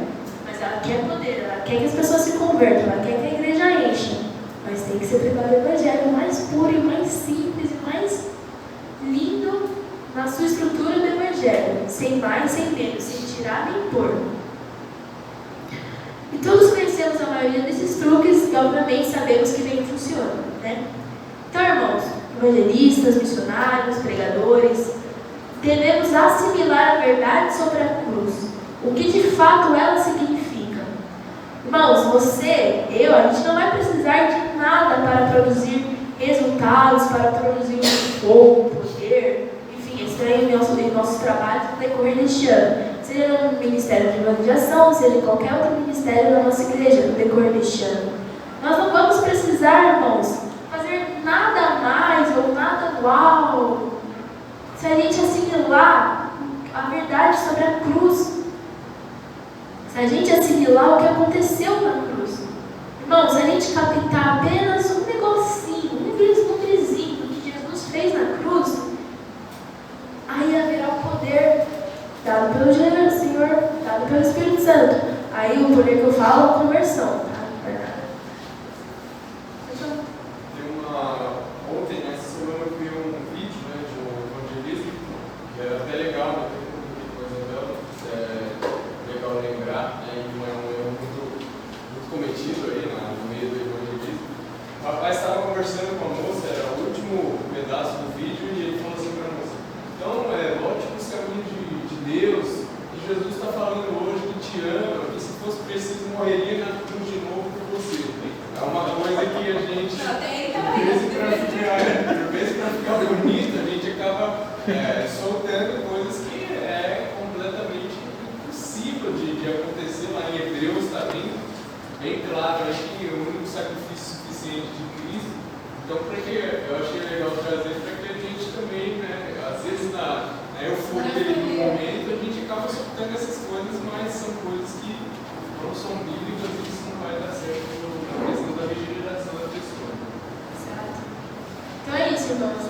Mas ela quer poder, ela quer que as pessoas se convertam, ela quer que a igreja encha. Mas tem que ser pregado o Evangelho mais puro e mais simples e mais lindo na sua estrutura do Evangelho. Sem mais, sem menos, sem tirar nem pôr. E todos conhecemos a maioria desses truques e obviamente sabemos que nem funcionam, né? Então, irmãos, evangelistas, missionários, pregadores, devemos assimilar a verdade sobre a cruz, o que de fato ela significa. Irmãos, você, a gente não vai precisar de nada para produzir resultados, para produzir fogo, poder, enfim, esse é o nosso trabalho no decorrer deste ano. Seja no Ministério de Evangelização, seja em qualquer outro ministério da nossa igreja no decorrer deste ano. Nós não vamos precisar, irmãos, fazer nada mais ou nada uau, se a gente assimilar a verdade sobre a cruz. Se a gente assimilar o que aconteceu na cruz. Irmãos, se a gente captar apenas um negocinho, um vislumrezinho do que Jesus fez na cruz, aí haverá o poder dado pelo Senhor, dado pelo Espírito Santo. Aí o poder que eu falo é a conversão, tá? Ontem, essa semana, eu vi um vídeo, né, de um evangelismo, que era até legal, né, legal lembrar, né, e não é um erro muito cometido aí no meio do evangelismo. O rapaz estava conversando com a moça, era o último pedaço do vídeo, e ele falou assim para a moça: então, volte para os caminhos de Deus, que Jesus está falando hoje que te ama, que se fosse preciso morreria na cruz de novo por você. É uma coisa que a gente, por vezes para ficar bonito, a gente acaba soltando coisas que é completamente impossível de acontecer. Lá em Hebreus está bem claro, acho que o único sacrifício suficiente de Cristo. Então, eu achei legal trazer para que a gente também, né, às vezes na euforia do momento, a gente acaba soltando essas coisas, mas são coisas que não são bíblicas e isso não vai dar certo na questão da regeneração da pessoa. Exato. Então é isso, irmãos.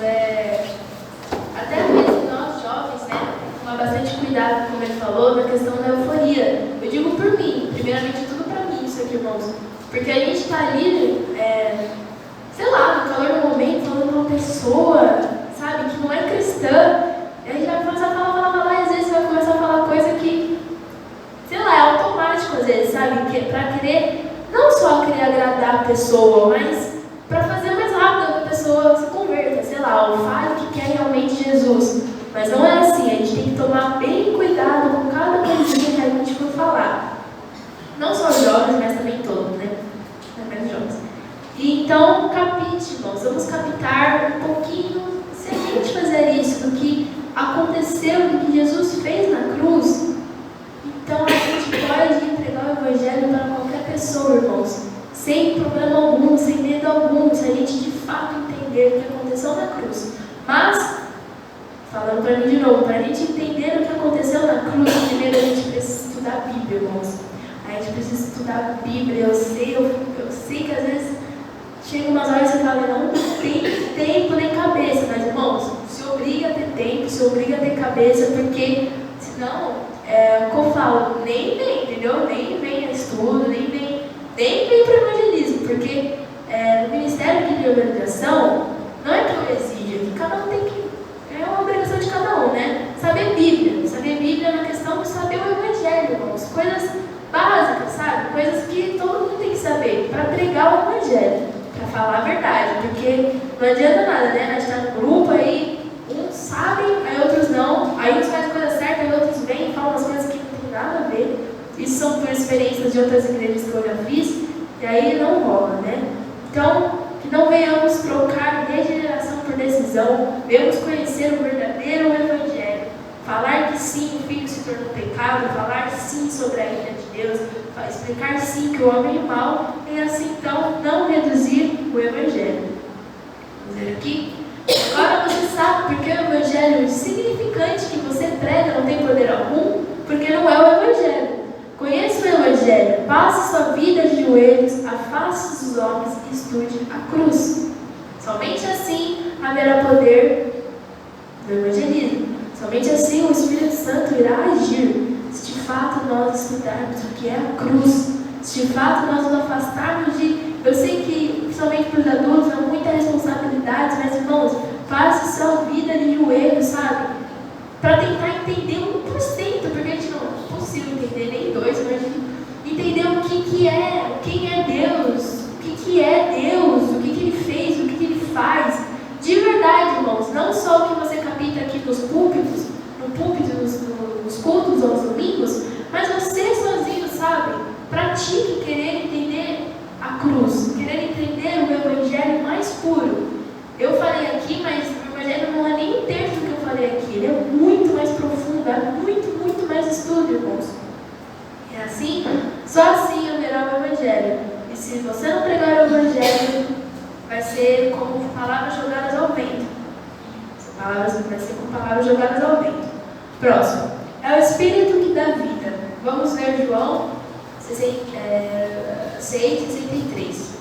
Até mesmo nós jovens, né, tomar bastante cuidado, como ele falou, na questão da euforia. Eu digo por mim, primeiramente tudo para mim, isso aqui, irmãos. Porque a gente está ali, sei lá, no calor do momento, falando com uma pessoa, sabe, que não é cristã. E a gente vai começar a falar, e às vezes vai começar a falar coisa que, sei lá, é automático às vezes, sabe? Que é pra querer, não só querer agradar a pessoa, mas para fazer mais rápido que a pessoa se converta, sei lá, ou fale que quer realmente Jesus. Mas não é assim, a gente tem que tomar bem cuidado com cada coisinha que a gente for falar. Não só os jovens, mas também todos, né? Mais jovens. E então, capite, irmãos, vamos captar um pouquinho, se a gente fazer isso, do que aconteceu, do que Jesus fez na cruz, então a gente pode entregar o Evangelho para qualquer pessoa, irmãos, sem problema algum, sem medo algum, se a gente de fato entender o que aconteceu na cruz. Mas, falando para mim de novo, para a gente entender o que aconteceu na cruz, primeiro a gente precisa estudar a Bíblia, irmãos. A gente precisa estudar a Bíblia. Eu sei que às vezes chega umas horas e você fala, não tem tempo nem cabeça, mas irmãos, se obriga a ter tempo, se obriga a ter cabeça, porque senão, como eu falo, nem vem, entendeu? Nem vem a estudo, nem vem para o evangelismo, porque no Ministério de Evangelização, não é que eu exija, que cada um tem que, é uma obrigação de cada um, né? Saber Bíblia na questão de saber o Evangelho, irmãos, coisas básicas, sabe? Coisas que todo mundo tem que saber, para pregar o Evangelho, para falar a verdade, porque não adianta nada, né? A gente está no grupo, aí uns sabem, aí outros não, aí uns vai experiências de outras igrejas que eu já fiz, e aí não rola, né? Então, que não venhamos trocar regeneração por decisão, venhamos conhecer o verdadeiro Evangelho, falar que sim, o Filho se tornou pecado, falar sim sobre a ira de Deus, explicar sim que o homem é mau, e assim então não reduzir o Evangelho. Vamos ver aqui? Agora você sabe porque o Evangelho insignificante que você prega não tem poder algum, porque não é o Evangelho. Conheça o Evangelho, passe sua vida de joelhos, afaste dos homens e estude a cruz. Somente assim haverá poder do evangelismo. Somente assim o Espírito Santo irá agir, se de fato nós estudarmos o que é a cruz, se de fato nós nos afastarmos de... Eu sei que, principalmente para os adultos, há muita responsabilidade, mas irmãos, faça sua vida de joelhos, sabe? Para tentar entender 1%, porque a gente não é possível entender nem 2%, mas entender o que é, quem é Deus, o que é Deus, o que Ele fez, o que Ele faz. De verdade, irmãos, não só o que você capita aqui nos púlpitos, nos cultos aos domingos, mas você sozinho, sabe? Pratique querer entender a cruz, querer entender o Evangelho mais puro. Eu falei aqui, mas o Evangelho não é nem um terço do que eu falei aqui, ele é muito mais profundo, há muito mais estudo, irmãos. É assim? Só assim haverá o Evangelho. E se você não pregar o Evangelho, vai ser como palavras jogadas ao vento. Vai ser como palavras jogadas ao vento. Próximo. É o Espírito que dá vida. Vamos ver João 6:63.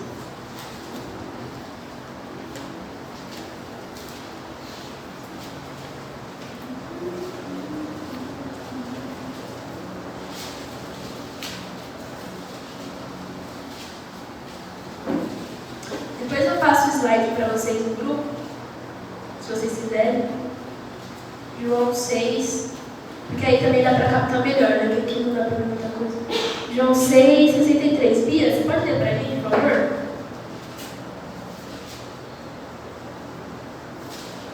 Depois eu passo o slide para vocês no grupo, se vocês quiserem. João 6, porque aí também dá para captar melhor, né? Porque aqui não dá para ver muita coisa. João 6:63. Bia, você pode ler para mim, por favor?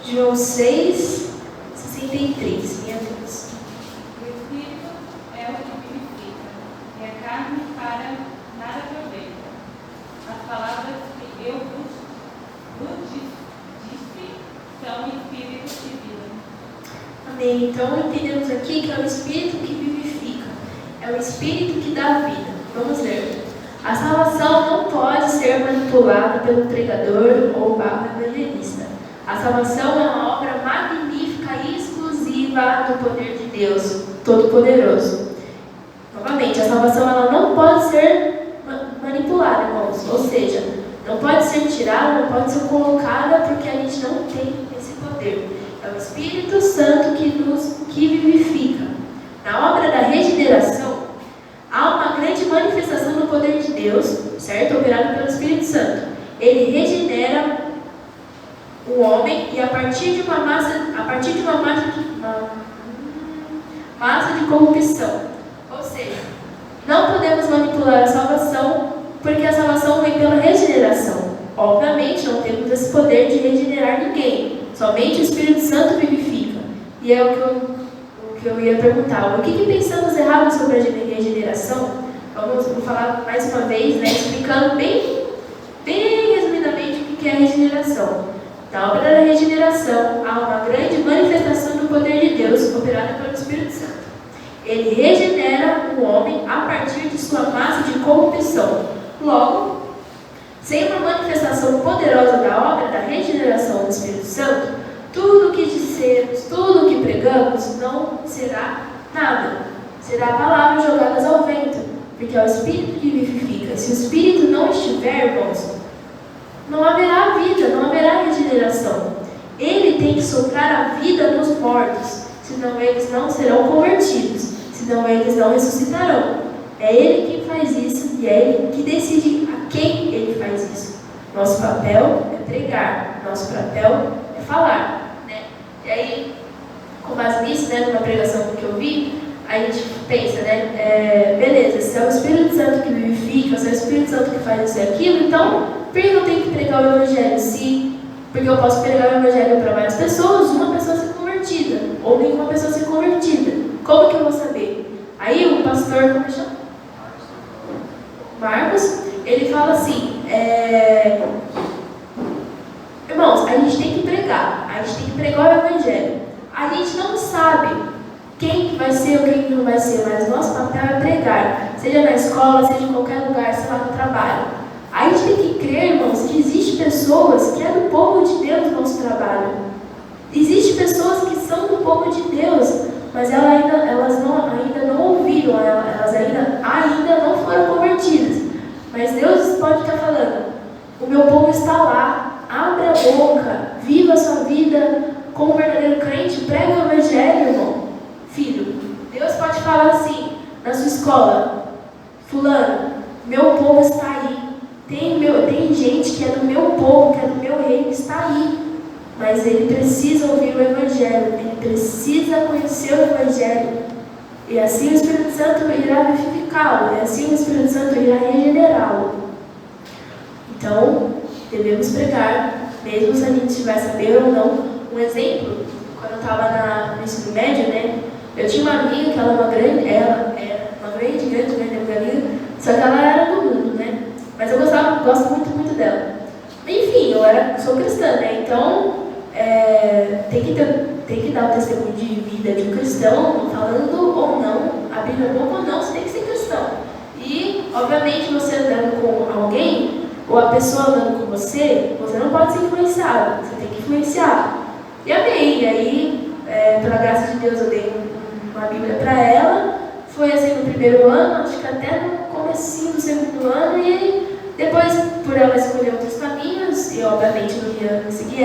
João 6:63. Minha Deus. O Espírito é o que vivifica, e a carne para nada aproveita. As palavras que eu vos disse são espíritos de vida. Amém. Então entendemos aqui que é o Espírito que vivifica, é o Espírito que dá vida. Vamos ler. A salvação não pode ser manipulada pelo pregador ou evangelista. A salvação é uma obra magnífica e exclusiva do poder de Deus Todo-Poderoso. Novamente, a salvação ela não pode ser manipulada, irmãos. Ou seja, não pode ser tirada, não pode ser colocada, porque a gente não tem esse poder. É o Espírito Santo que vivifica. Na obra da regeneração, há uma grande manifestação do poder de Deus, certo? Operado pelo Espírito Santo. Ele regenera o homem e a partir de uma massa de corrupção. Ou seja, não podemos manipular a salvação, porque a salvação vem pela regeneração. Obviamente, não temos esse poder de regenerar ninguém. Somente o Espírito Santo vivifica. E é o que eu ia perguntar. O que pensamos errado sobre a regeneração? Vou falar mais uma vez, né, explicando bem resumidamente o que é a regeneração. Na obra da regeneração, há uma grande manifestação do poder de Deus operada pelo Espírito Santo. Ele regenera o homem a partir de sua massa de corrupção. Logo, sem uma manifestação poderosa da obra da regeneração do Espírito Santo, tudo o que dissemos, tudo o que pregamos, não será nada. Será palavras jogadas ao vento, porque é o Espírito que vivifica. Se o Espírito não estiver, irmãos, não haverá vida, não haverá regeneração. Ele tem que soprar a vida nos mortos, senão eles não serão convertidos, senão eles não ressuscitarão. É Ele quem faz isso e é Ele que decide a quem Ele faz isso. Nosso papel é pregar, nosso papel é falar, né? E aí, com base nisso, né, numa pregação que eu vi, a gente pensa, né, beleza, se é o Espírito Santo que vivifica, se é o Espírito Santo que faz isso e aquilo, então por que eu tenho que pregar o Evangelho? Porque eu posso pregar o Evangelho para várias pessoas, uma pessoa ser convertida, ou nenhuma pessoa ser convertida. Como que eu vou saber? Aí o pastor, como chama? Marcos, ele fala assim, irmãos, a gente tem que pregar o Evangelho. A gente não sabe quem que vai ser ou quem que não vai ser, mas nosso papel é pregar, seja na escola, seja em qualquer lugar, sei lá, no trabalho. A gente tem que crer, irmãos, que existem pessoas que é do povo de Deus no nosso trabalho. Existem pessoas que são do povo de Deus, mas elas ainda não ouviram, elas ainda não foram convertidas. Mas Deus pode estar falando, o meu povo está lá, abre a boca, viva a sua vida como verdadeiro crente, prega o Evangelho, irmão. Filho, Deus pode falar assim, na sua escola, fulano, meu povo está aí. Tem gente que é do meu povo, que é do meu reino, está aí. Mas ele precisa ouvir o Evangelho, ele precisa conhecer o Evangelho. E assim o Espírito Santo irá vivificá-lo, e assim o Espírito Santo irá regenerá-lo. Então, devemos pregar, mesmo se a gente vai saber ou não. Um exemplo, quando eu estava no ensino médio, né? Eu tinha uma amiga que ela era uma grande amiga, só que ela era do mundo, né? Mas eu gosto muito dela. Enfim, sou cristã, né? Então, tem que dar o testemunho de vida de um cristão, falando ou não, a Bíblia é boa ou não, você tem que ser cristão. E, obviamente, você andando com alguém, ou a pessoa andando com você não pode ser influenciado, você tem que influenciar. E amém. E aí, pela graça de Deus, eu dei uma Bíblia para ela. Foi assim no primeiro ano, acho que até no comecinho do segundo ano. E aí, depois, por ela escolher outros caminhos, e obviamente não ia seguir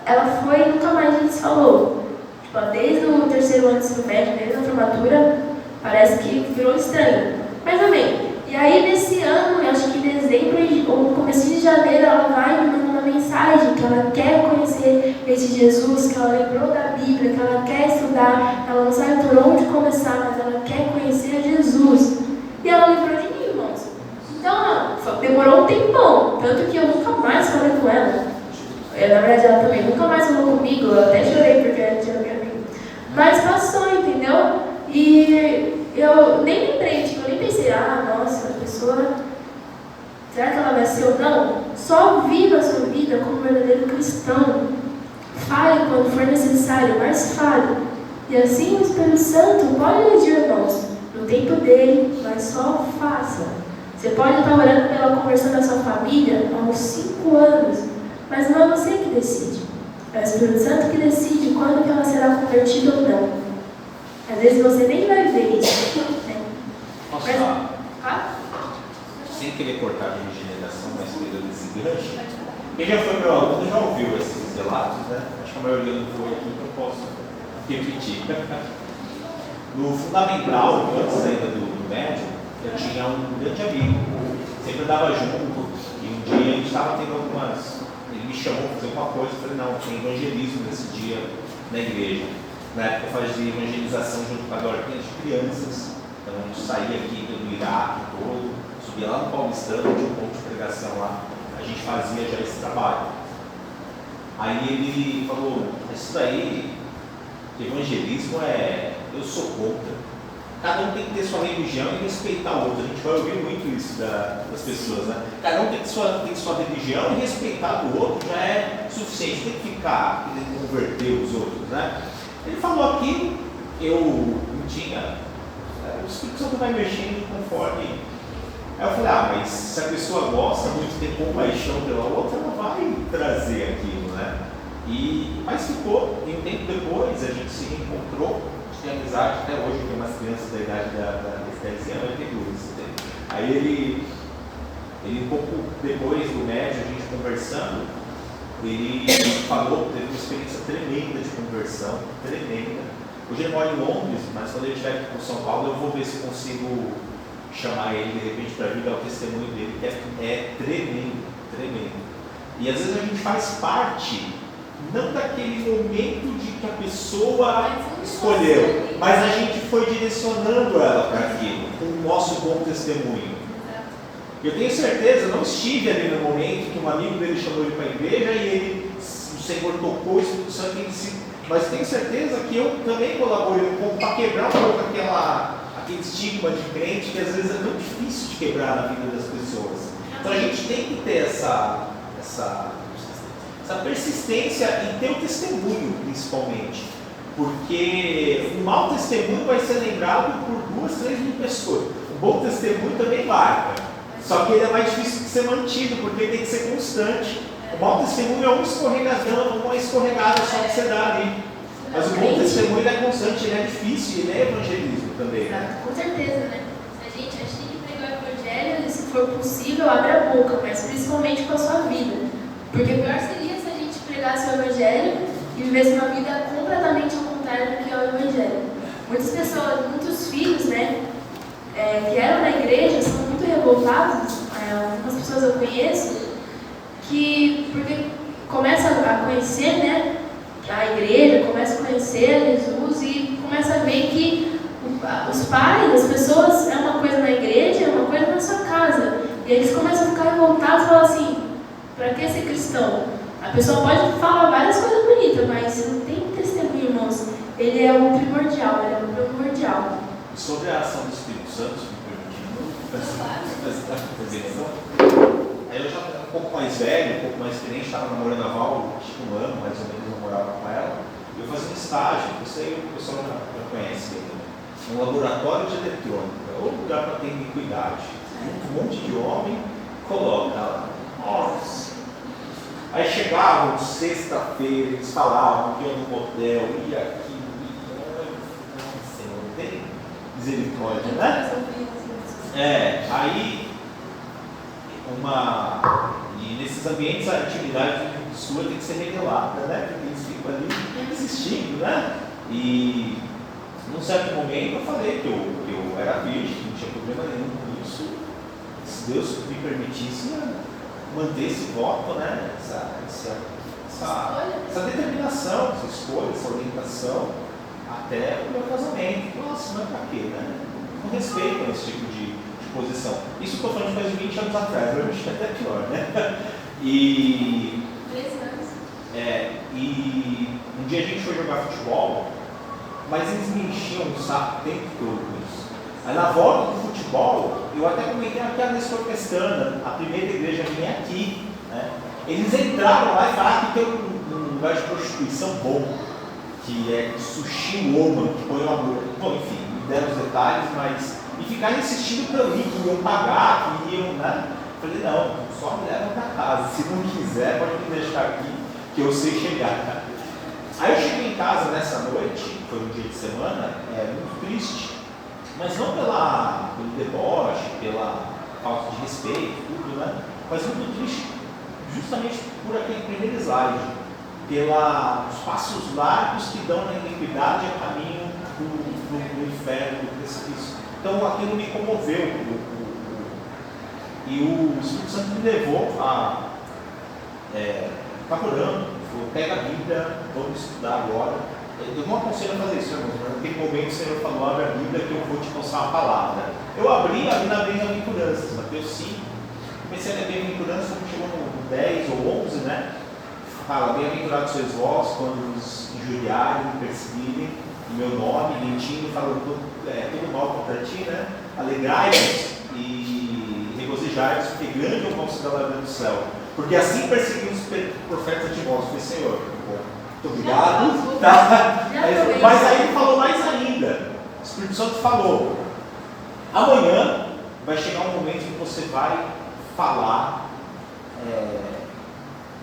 ela foi e nunca mais a gente se falou. Tipo, desde o terceiro ano do ensino médio, desde a formatura, parece que virou estranho. Mas amém. E aí, nesse ano, eu acho que em dezembro ou no começo de janeiro, ela vai me mandando uma mensagem que ela quer conhecer esse Jesus, que ela lembrou da Bíblia, que ela quer estudar, ela não sabe por onde começar, mas ela quer conhecer Jesus. E ela lembrou de mim, irmãos. Então, demorou um tempão, tanto que eu nunca mais falei com ela. Na verdade, ela também nunca mais falou comigo, eu até chorei porque ela tinha minha amiga. Mas passou, entendeu? E eu nem lembrei, tipo, eu nem pensei, nossa, a pessoa, será que ela vai ser ou não? Só viva a sua vida como um verdadeiro cristão. Fale quando for necessário, mas fale. E assim o Espírito Santo pode agir, irmãos, no tempo dele, mas só faça. Você pode estar orando pela conversão da sua família há uns 5 anos, mas não é você que decide. É o Espírito Santo que decide quando que ela será convertida ou não. Às vezes você nem vai ver isso. Né? Posso falar? Sem querer cortar a regeneração, mas pegando esse gancho. Quem já foi meu aluno já ouviu esses relatos, né? Acho que a maioria não foi aqui, então eu posso repetir. No fundamental, antes ainda do médio, eu tinha um grande amigo, sempre andava junto, e um dia a gente estava tendo ele me chamou para fazer uma coisa, eu falei, não, tem evangelismo nesse dia na igreja. Na época eu fazia evangelização junto com a Dorquinha de crianças, então a gente saía aqui pelo Iraque todo, subia lá no Paulistano, tinha um ponto de pregação lá, a gente fazia já esse trabalho. Aí ele falou, isso daí, evangelismo eu sou contra. Cada um tem que ter sua religião e respeitar o outro. A gente vai ouvir muito isso das pessoas, né? Cada um tem sua religião e respeitar o outro já é suficiente. Tem que ficar querendo converter os outros, né? Ele falou aqui, eu não tinha. O Espírito Santo vai mexendo conforme. Aí eu falei, mas se a pessoa gosta muito, tem compaixão pela outra, ela vai trazer aquilo, né? Mas ficou, e um tempo depois a gente se reencontrou. Tem amizade até hoje, tem umas crianças da idade da Estezinha, vai ter duas. Aí ele um pouco depois do médio, a gente conversando, ele falou, teve uma experiência tremenda de conversão, tremenda. Hoje ele mora em Londres, mas quando ele estiver aqui para São Paulo, eu vou ver se consigo chamar ele de repente para vir dar o testemunho dele, que é tremendo, tremendo. E às vezes a gente faz parte, não daquele momento de que a pessoa escolheu, mas a gente foi direcionando ela para aquilo, com o nosso bom testemunho. Eu tenho certeza, não estive ali no momento que um amigo dele chamou ele para a igreja e o Senhor tocou o Espírito Santo em si, mas tenho certeza que eu também colaborei um pouco para quebrar um pouco aquele estigma de crente que às vezes é tão difícil de quebrar na vida das pessoas. Então a gente tem que ter essa persistência em ter o testemunho, principalmente. Porque o mau testemunho vai ser lembrado por 2, 3 mil pessoas. O bom testemunho também marca. Só que ele é mais difícil de ser mantido, porque ele tem que ser constante. O mau testemunho é uma escorregada só que você dá ali. Mas o bom testemunho é constante, ele é difícil, ele é evangelismo também. Com certeza, né? A gente tem que pregar o evangelho, e se for possível, abre a boca, mas principalmente com a sua vida. Porque pior seria se a gente pregasse o evangelho e vivesse uma vida completamente ao contrário do que é o evangelho. Muitas pessoas, muitos filhos, né, que eram na igreja, são muito revoltados. Algumas pessoas eu conheço que, porque começa a conhecer, né, a igreja, começa a conhecer Jesus e começa a ver que os pais, as pessoas, é uma coisa na igreja, é uma coisa na sua casa. E eles começam a ficar revoltados e falam assim, para que ser cristão? A pessoa pode falar várias coisas bonitas, mas se não tem testemunho, irmãos, ele é o primordial, ele é o primordial. Sobre a ação do Espírito Santo, me permitindo, aí eu já era um pouco mais velho, um pouco mais experiente, estava namorando a Val, acho que 1 ano, mais ou menos, eu morava com ela. Eu fazia um estágio, isso aí o pessoal já conhece também, um laboratório de eletrônica, ou lugar para ter iniquidade. Um monte de homem coloca lá. Nossa! Aí chegavam sexta-feira, eles falavam que iam no motel, ia aqui, Senhor, tem misericórdia, né? Aí e nesses ambientes a intimidade sua tem que ser revelada, né? Porque eles ficam ali insistindo, né? E num certo momento eu falei que eu era virgem, que não tinha problema nenhum com isso. Se Deus me permitisse manter esse voto, né? Essa determinação, essa escolha, essa orientação até o meu casamento. Nossa, não é pra quê, né? Não respeitam esse tipo de posição. Isso eu estou falando de mais de 20 anos atrás, eu acho que é até pior, né? E 3 anos. E um dia a gente foi jogar futebol, mas eles me enchiam o saco o tempo todo com isso. Aí na volta do futebol, eu até comentei aqui a Nestor Pestana, a primeira igreja minha é aqui, né? Eles entraram lá e falaram que tem um lugar de prostituição bom, que é Sushi Woman, que põe uma mulher. Bom, enfim, me deram os detalhes, mas. E ficaram insistindo para mim, que iam pagar, que iam, né? Eu falei, não, só me levam para casa, se não quiser, pode me deixar aqui, que eu sei chegar. Aí eu cheguei em casa nessa noite, foi um dia de semana, muito triste, mas não pelo deboche, pela falta de respeito, tudo, né? Mas muito triste, justamente por aquele primeiro slide, pelos passos largos que dão na iniquidade a caminho do inferno, do precipício. Então aquilo me comoveu. E o Espírito Santo me levou a ficar orando, falou, pega a Bíblia, vamos estudar agora. Eu não aconselho a fazer isso, irmãos, mas naquele momento o Senhor falou, abre a Bíblia que eu vou te mostrar uma palavra. Eu abri na Bem-aventuranças, Mateus 5, comecei a ler Bem-aventuranças, quando chegou no 10 ou 11, né? Fala, bem-aventurados sois vós, quando vos injuriarem, perseguirem, em meu nome, mentindo, falando tudo mal contra ti, né? Alegrai-vos e regozijai-vos, porque grande é o vosso galardão do céu. Porque assim perseguiram os profetas de vós. Eu falei, Senhor, muito obrigado. Tá? Mas aí ele falou mais ainda. O Espírito Santo falou, amanhã vai chegar um momento que você vai falar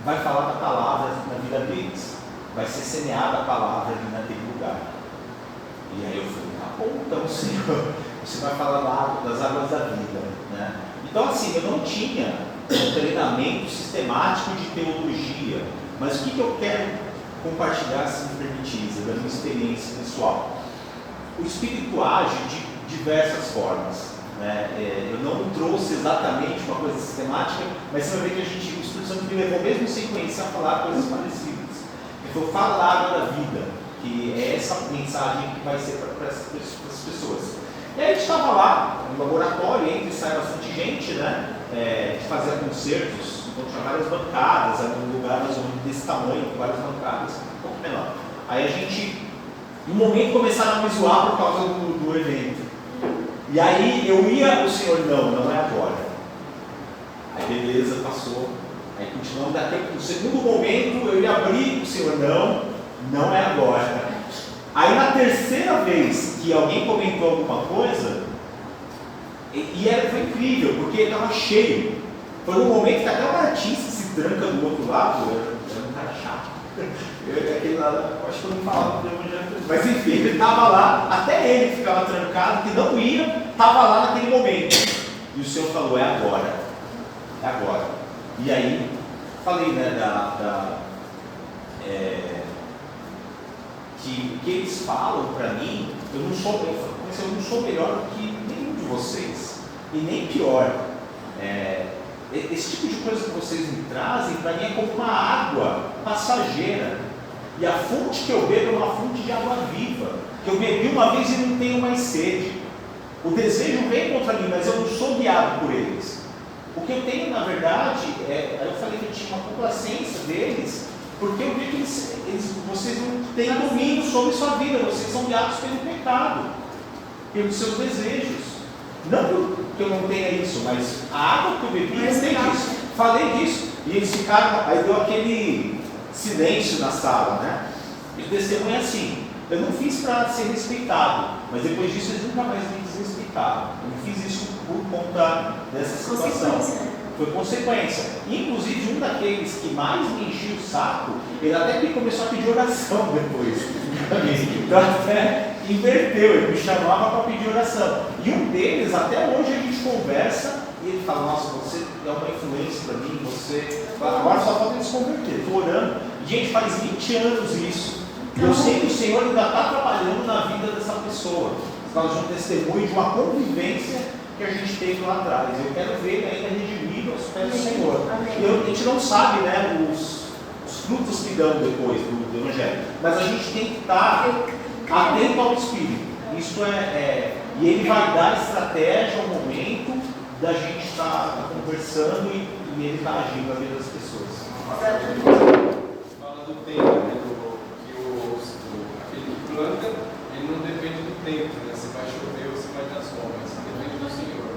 da palavra na vida deles. Vai ser semeada a palavra ali naquele lugar. E aí eu falei, bom, então Senhor, você vai falar das águas da vida, né? Então assim, eu não tinha um treinamento sistemático de teologia, mas o que eu quero compartilhar, se me permitir, da minha experiência pessoal? O Espírito age de diversas formas, né? Eu não trouxe exatamente uma coisa sistemática, mas você vai ver que o Espírito Santo me levou, mesmo sem conhecer, a falar coisas parecidas. Ele falou, fala da água da vida, que é essa mensagem que vai ser para as pessoas. E aí a gente estava lá, no laboratório, entra e sai bastante gente, né? A gente fazia concertos, então tinha várias bancadas, era um lugar mais ou menos desse tamanho, com várias bancadas, um pouco menor. Aí a gente, no momento, começaram a me zoar por causa do evento. E aí eu ia, o Senhor, não é agora. Aí beleza, passou. Aí continuamos, no segundo momento eu ia abrir, o Senhor, não é agora. Aí na terceira vez que alguém comentou alguma coisa, foi incrível, porque estava cheio. Foi um momento que até o artista se tranca do outro lado, era um cara chato. Aquele lado, acho que eu não falava do evangelho, mas enfim, ele estava lá, até ele que ficava trancado, que não ia, estava lá naquele momento. E o Senhor falou, é agora. E aí, falei, né, que eles falam para mim, eu não sou melhor do que nenhum de vocês, e nem pior. Esse tipo de coisa que vocês me trazem, para mim é como uma água passageira, e a fonte que eu bebo é uma fonte de água viva, que eu bebi uma vez e não tenho mais sede. O desejo vem contra mim, mas eu não sou guiado por eles. O que eu tenho, na verdade, eu falei que eu tinha uma complacência deles, porque eu vi que vocês não têm domínio sobre sua vida, vocês são guiados pelo pecado, pelos seus desejos. Não que eu não tenha isso, mas a água que eu bebi, eu sei disso. Falei disso, e eles ficaram, aí deu aquele silêncio na sala, né? E o testemunho é assim, eu não fiz para ser respeitado, mas depois disso eles nunca mais me desrespeitaram. Eu não fiz isso por conta dessa situação. Foi consequência. Inclusive, um daqueles que mais me enchia o saco, ele até que começou a pedir oração depois. Então, até inverteu, ele me chamava para pedir oração. E um deles, até hoje, a gente conversa e ele fala: nossa, você é uma influência para mim, agora só falta ele se converter. Estou orando. Gente, faz 20 anos isso. E eu sei que o Senhor ainda está trabalhando na vida dessa pessoa. Por causa de um testemunho, de uma convivência que a gente teve lá atrás. Eu quero ver ele ainda redimido aos pés do Senhor. E a gente não sabe, né, os frutos que dão depois do Evangelho. Mas a gente tem que estar atento ao Espírito. Isso e ele vai dar estratégia ao momento da gente estar conversando e ele está agindo na vida das pessoas. Fala do tempo, né? Aquele que planta, ele não depende do tempo, né? Se vai chover ou se vai dar sol, mas depende do Senhor.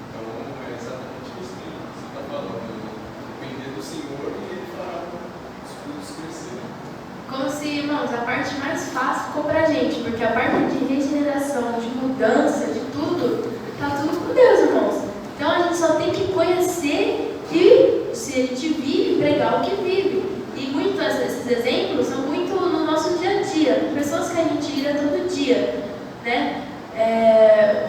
Então é exatamente isso que você está falando, né? Depender do Senhor e ele fará os frutos crescerem. Como se, irmãos, a parte mais fácil ficou pra gente, porque a parte de regeneração, de mudança, de tudo, tá tudo com Deus, irmãos. Então a gente só tem que conhecer e, se a gente vive, pregar o que vive. E muitos desses exemplos são muito no nosso dia a dia, pessoas que a gente lida todo dia, né?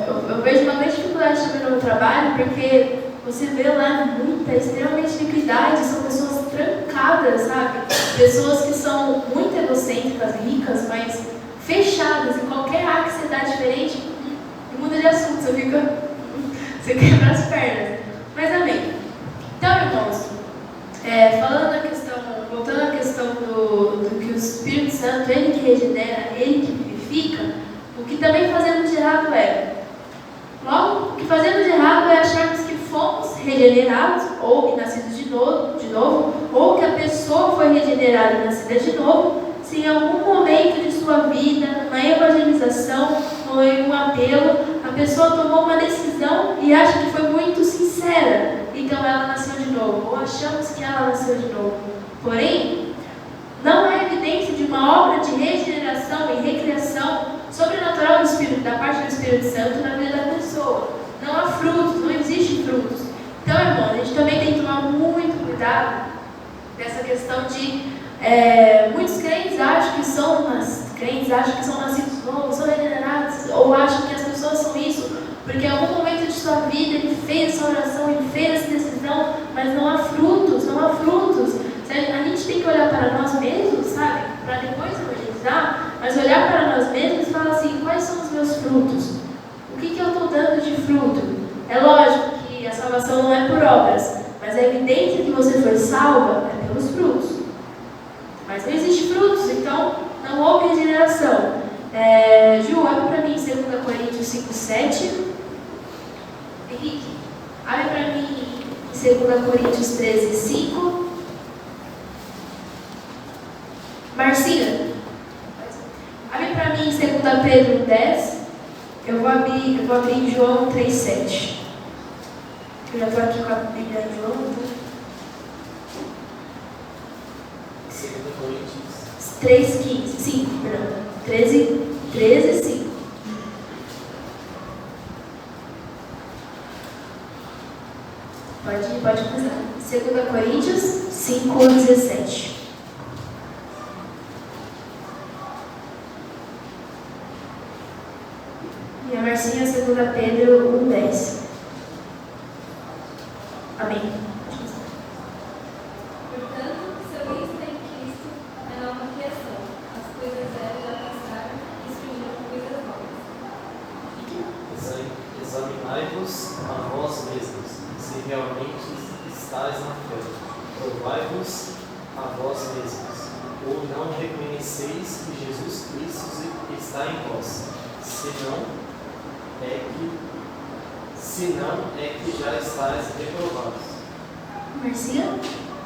Eu vejo uma grande dificuldade também no meu trabalho, porque você vê lá extremamente iniquidade, são pessoas trancadas, sabe? Pessoas que são muito egocêntricas, ricas, mas fechadas, em qualquer área que você dá diferente, muda de assunto, você quebra as pernas. Mas amém. Então, irmãos, voltando à questão do que o Espírito Santo, ele que regenera, ele que vivifica, o que também fazemos de errado logo, o que fazemos de errado é acharmos que fomos regenerados, ou nascidos de novo, ou que a pessoa foi regenerada e nascida de novo, se em algum momento de sua vida, numa evangelização ou em um apelo, a pessoa tomou uma decisão e acha que foi muito sincera, então ela nasceu de novo, ou achamos que ela nasceu de novo. Porém, não é evidência de uma obra de regeneração e recriação sobrenatural da parte do Espírito Santo na vida da pessoa. Não há frutos, não existe frutos. Então, irmão, a gente também tem que tomar muito cuidado dessa questão de muitos crentes acham que são nascidos novos, são regenerados, ou acham que as pessoas são isso, porque em algum momento de sua vida ele fez essa oração, ele fez essa decisão, mas não há frutos. A gente tem que olhar para nós mesmos, sabe? Para depois evangelizar, mas olhar para nós mesmos e falar assim: quais são os meus frutos? O que eu estou dando de fruto? É lógico que a salvação não é por obras, mas a evidência que você foi salva é pelos frutos. Mas não existe frutos, então não houve regeneração. Ju, abre para mim 2 Coríntios 5:7. Henrique, abre para mim em 2 Coríntios 13:5. Marcinha, abre para mim em 2 Pedro 10. Eu vou abrir em João 3,7. Eu já estou aqui com a Bíblia em João. 3,15. 5, perdão. 13, 5. Pode começar. 2 Coríntios 5:17. E a Marcinha, 2 Pedro 1:10. Amém. Portanto, se alguém está em Cristo, é nova criação. As coisas velhas já passaram e surgiram coisas novas. Examinai-vos a vós mesmos, se realmente estáis na fé. Provai-vos a vós mesmos, ou não reconheceis que Jesus Cristo está em vós, senão é que já estáis reprovados. Marcinha?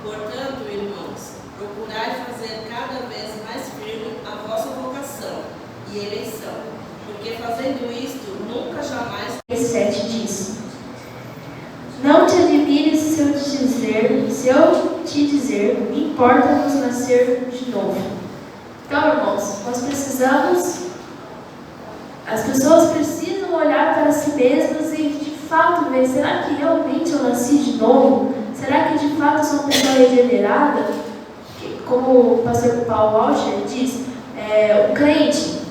Portanto, irmãos, procurai fazer cada vez mais firme a vossa vocação e eleição, porque fazendo isto, nunca jamais... 7 diz: Não te admires se eu te dizer, importa-nos nascer de novo. Então, irmãos, nós precisamos, as pessoas precisam olhar para si mesmas e de fato ver, será que realmente eu nasci de novo? Será que de fato eu sou uma pessoa regenerada? Como o pastor Paul Washer diz, o crente,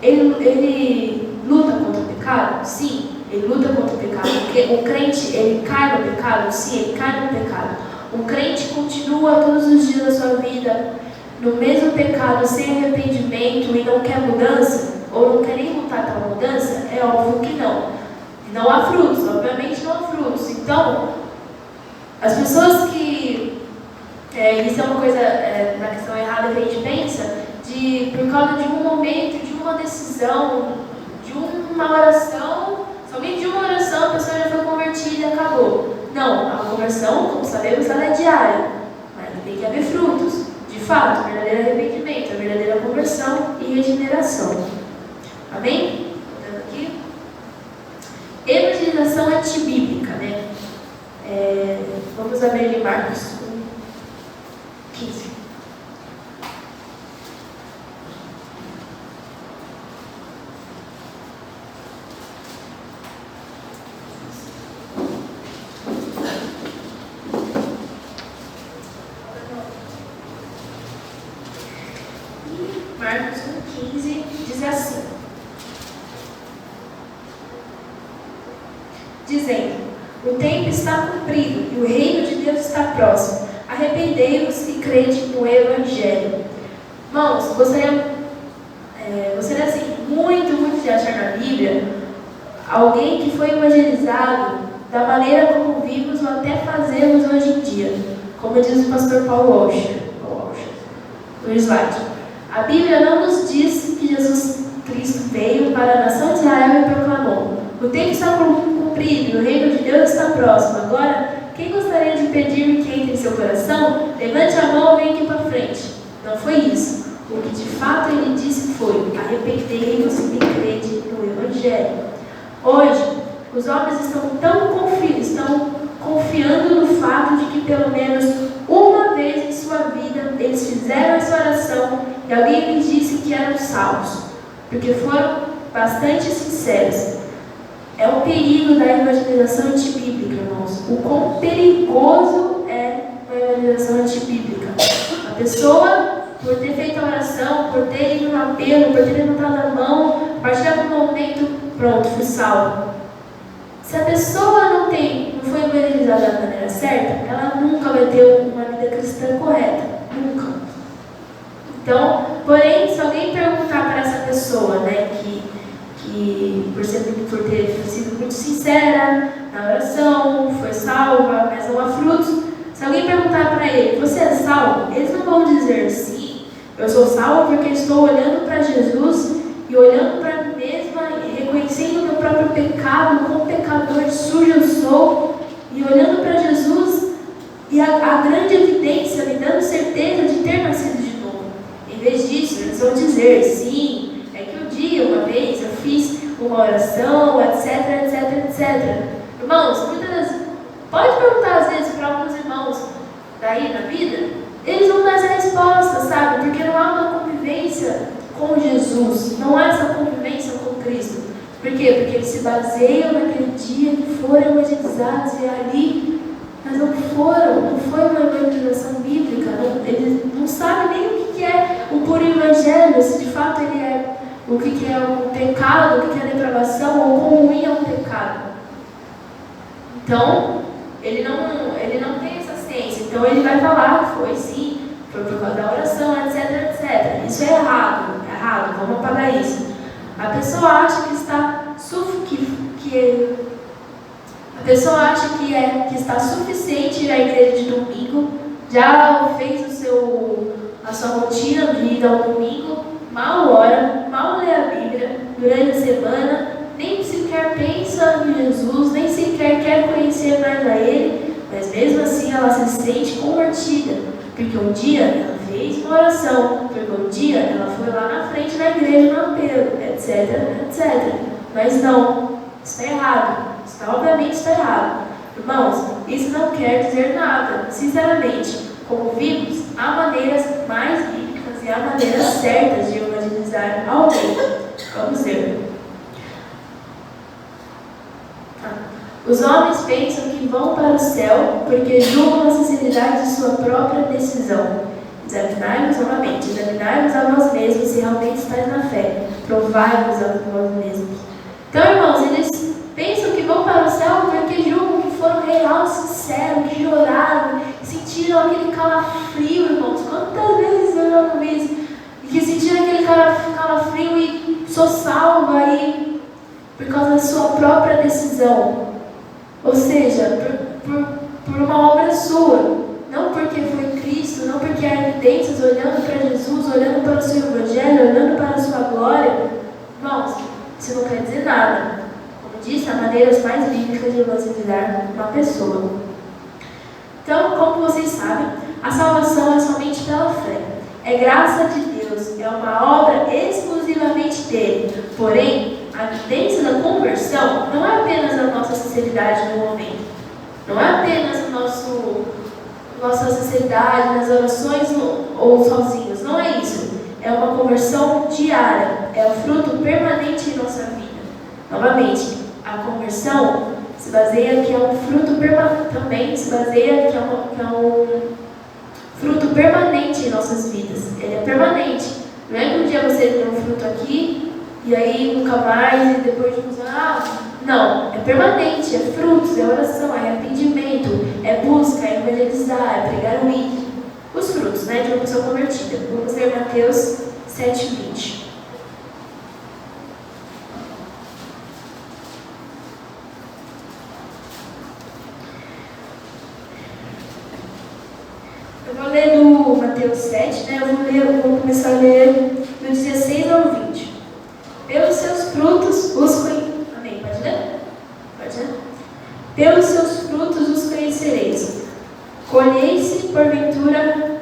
ele luta contra o pecado? Sim, ele luta contra o pecado. O crente, ele cai no pecado? Sim, ele cai no pecado. O crente continua todos os dias da sua vida no mesmo pecado, sem arrependimento e não quer mudança? Ou não quer nem lutar pela mudança? É óbvio que não. Não há frutos, obviamente não há frutos. Então, as pessoas que... isso é uma coisa, na questão errada que a gente pensa, por causa de um momento, de uma decisão, de uma oração, somente de uma oração a pessoa já foi convertida e acabou. Não, a conversão, como sabemos, ela é diária, mas tem que haver frutos. De fato, verdadeiro arrependimento, a verdadeira conversão e regeneração. Amém? Voltando aqui. Evangelização antibíblica, né? Vamos abrir em Marcos 1:15. Marcos 1:15 diz assim: dizendo, o tempo está cumprido e o reino de Deus está próximo. Arrependei-vos e crede no Evangelho. Irmãos, gostaria assim, muito de achar na Bíblia alguém que foi evangelizado da maneira como vimos ou até fazemos hoje em dia. Como diz o pastor Paul Washer no slide. A Bíblia não nos diz que Jesus Cristo veio para a nação de Israel e proclamou: o tempo está cumprido e o reino de Deus está próximo. Agora, quem gostaria de pedir que entre em seu coração, levante a mão e venha aqui para frente. Não foi isso. O que de fato ele disse foi: arrependei-vos e crede no Evangelho. Hoje, os homens estão confiando no fato de que pelo menos uma vez em sua vida eles fizeram essa oração e alguém lhes disse que eram salvos, porque foram bastante sinceros. É o perigo da evangelização antibíblica, irmãos. O quão perigoso é a evangelização antibíblica. A pessoa, por ter feito a oração, por ter ido no apelo, por ter levantado a mão, a partir daquele momento, pronto, fui salvo. Se a pessoa não foi evangelizada da maneira certa, ela nunca vai ter uma vida cristã correta. Nunca. Então, porém, se alguém perguntar para essa pessoa, né, que por ter sido muito sincera na oração, foi salva, mas não há frutos, se alguém perguntar para ele: você é salvo? Eles não vão dizer: sim, eu sou salvo porque estou olhando para Jesus e olhando para mim mesma e reconhecendo o meu próprio pecado, quão pecador sujo eu sou, e olhando para Jesus e a grande evidência me dando certeza de ter nascido de novo. Em vez disso, eles vão dizer: sim, é que um dia, uma vez, eu fiz uma oração, etc, etc, etc. Irmãos, pode perguntar às vezes para alguns irmãos daí na vida, eles vão dar essa resposta, sabe? Porque não há uma convivência com Jesus, não há essa convivência com Cristo. Por quê? Porque eles se baseiam naquele dia que foram evangelizados e ali, mas não foi uma evangelização bíblica, eles não sabem nem o que é o puro evangelho, se de fato ele é o que é o pecado, o que é a depravação, ou quão ruim é o pecado. Então, ele não tem essa ciência. Então, ele vai falar, foi por causa da oração, etc, etc. Isso é errado, vamos apagar isso. A pessoa acha que está está suficiente ir à igreja de domingo, já fez a sua rotina de ir ao domingo, mal ora, mal lê a Bíblia durante a semana, nem sequer pensa em Jesus, nem sequer quer conhecer mais a Ele, mas mesmo assim ela se sente convertida, porque um dia ela fez uma oração, porque um dia ela foi lá na frente da igreja no apelo, etc, etc. Mas não, isso está errado, obviamente está errado. Irmãos, isso não quer dizer nada. Sinceramente, como vimos, há maneiras mais bíblicas e há maneiras certas de evangelizar alguém. Vamos ver. Os homens pensam que vão para o céu porque julgam a sinceridade de sua própria decisão. Examinai-vos novamente, examinai-vos a vós mesmos se realmente estáis na fé. Provai-vos a vós mesmos. Então, irmãos, eles pensam que vão para o céu porque julgam que foram real, sinceros, que choraram, sentiram aquele calafrio, irmãos. Quantas vezes eu já não vi isso? E que sentiram aquele calafrio e sou salvo aí por causa da sua própria decisão. Ou seja, por uma obra sua. Não porque foi Cristo, não porque há evidências olhando para Jesus, olhando para o seu Evangelho, olhando para a sua glória. Irmãos, isso não quer dizer nada. Como disse, há maneiras mais bíblicas de evangelizar uma pessoa. Então, como vocês sabem, a salvação é somente pela fé. É graça de Deus, é uma obra exclusivamente dele. Porém, a evidência da conversão não é apenas a nossa sinceridade no momento. Não é apenas nossa sinceridade nas orações ou sozinhos. Não é isso. É uma conversão diária. É o fruto permanente em nossa vida. Novamente, a conversão se baseia que é um fruto permanente. Também se baseia que é um fruto permanente em nossas vidas. Ele é permanente. Não é que um dia você tem um fruto aqui e aí nunca mais e depois de uns anos. Não, é permanente, é frutos, é oração, é arrependimento, é busca, é evangelizar, é pregar o ídolo. Os frutos, né, de uma pessoa convertida. Vamos ler Mateus 7:20. Eu vou ler do Mateus 7, né? Eu vou começar a ler do 16 ao 20. Pelos seus frutos os conhecereis. Amém, pode ler? Pode ler? Pelos seus frutos os conhecereis. Colhei-se porventura.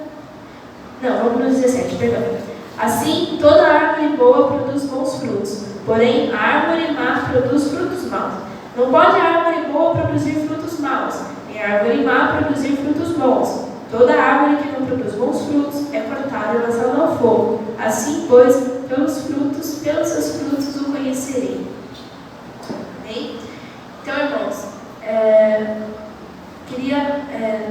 Não, vamos no 17, perdão. Assim, toda árvore boa produz bons frutos, porém a árvore má produz frutos maus. Não pode a árvore boa produzir frutos maus, nem a árvore má produzir frutos bons. Toda árvore que não produz bons frutos é cortada e lançada ao fogo. Assim, pois, pelos seus frutos o conhecerei. Amém? Então, irmãos, queria,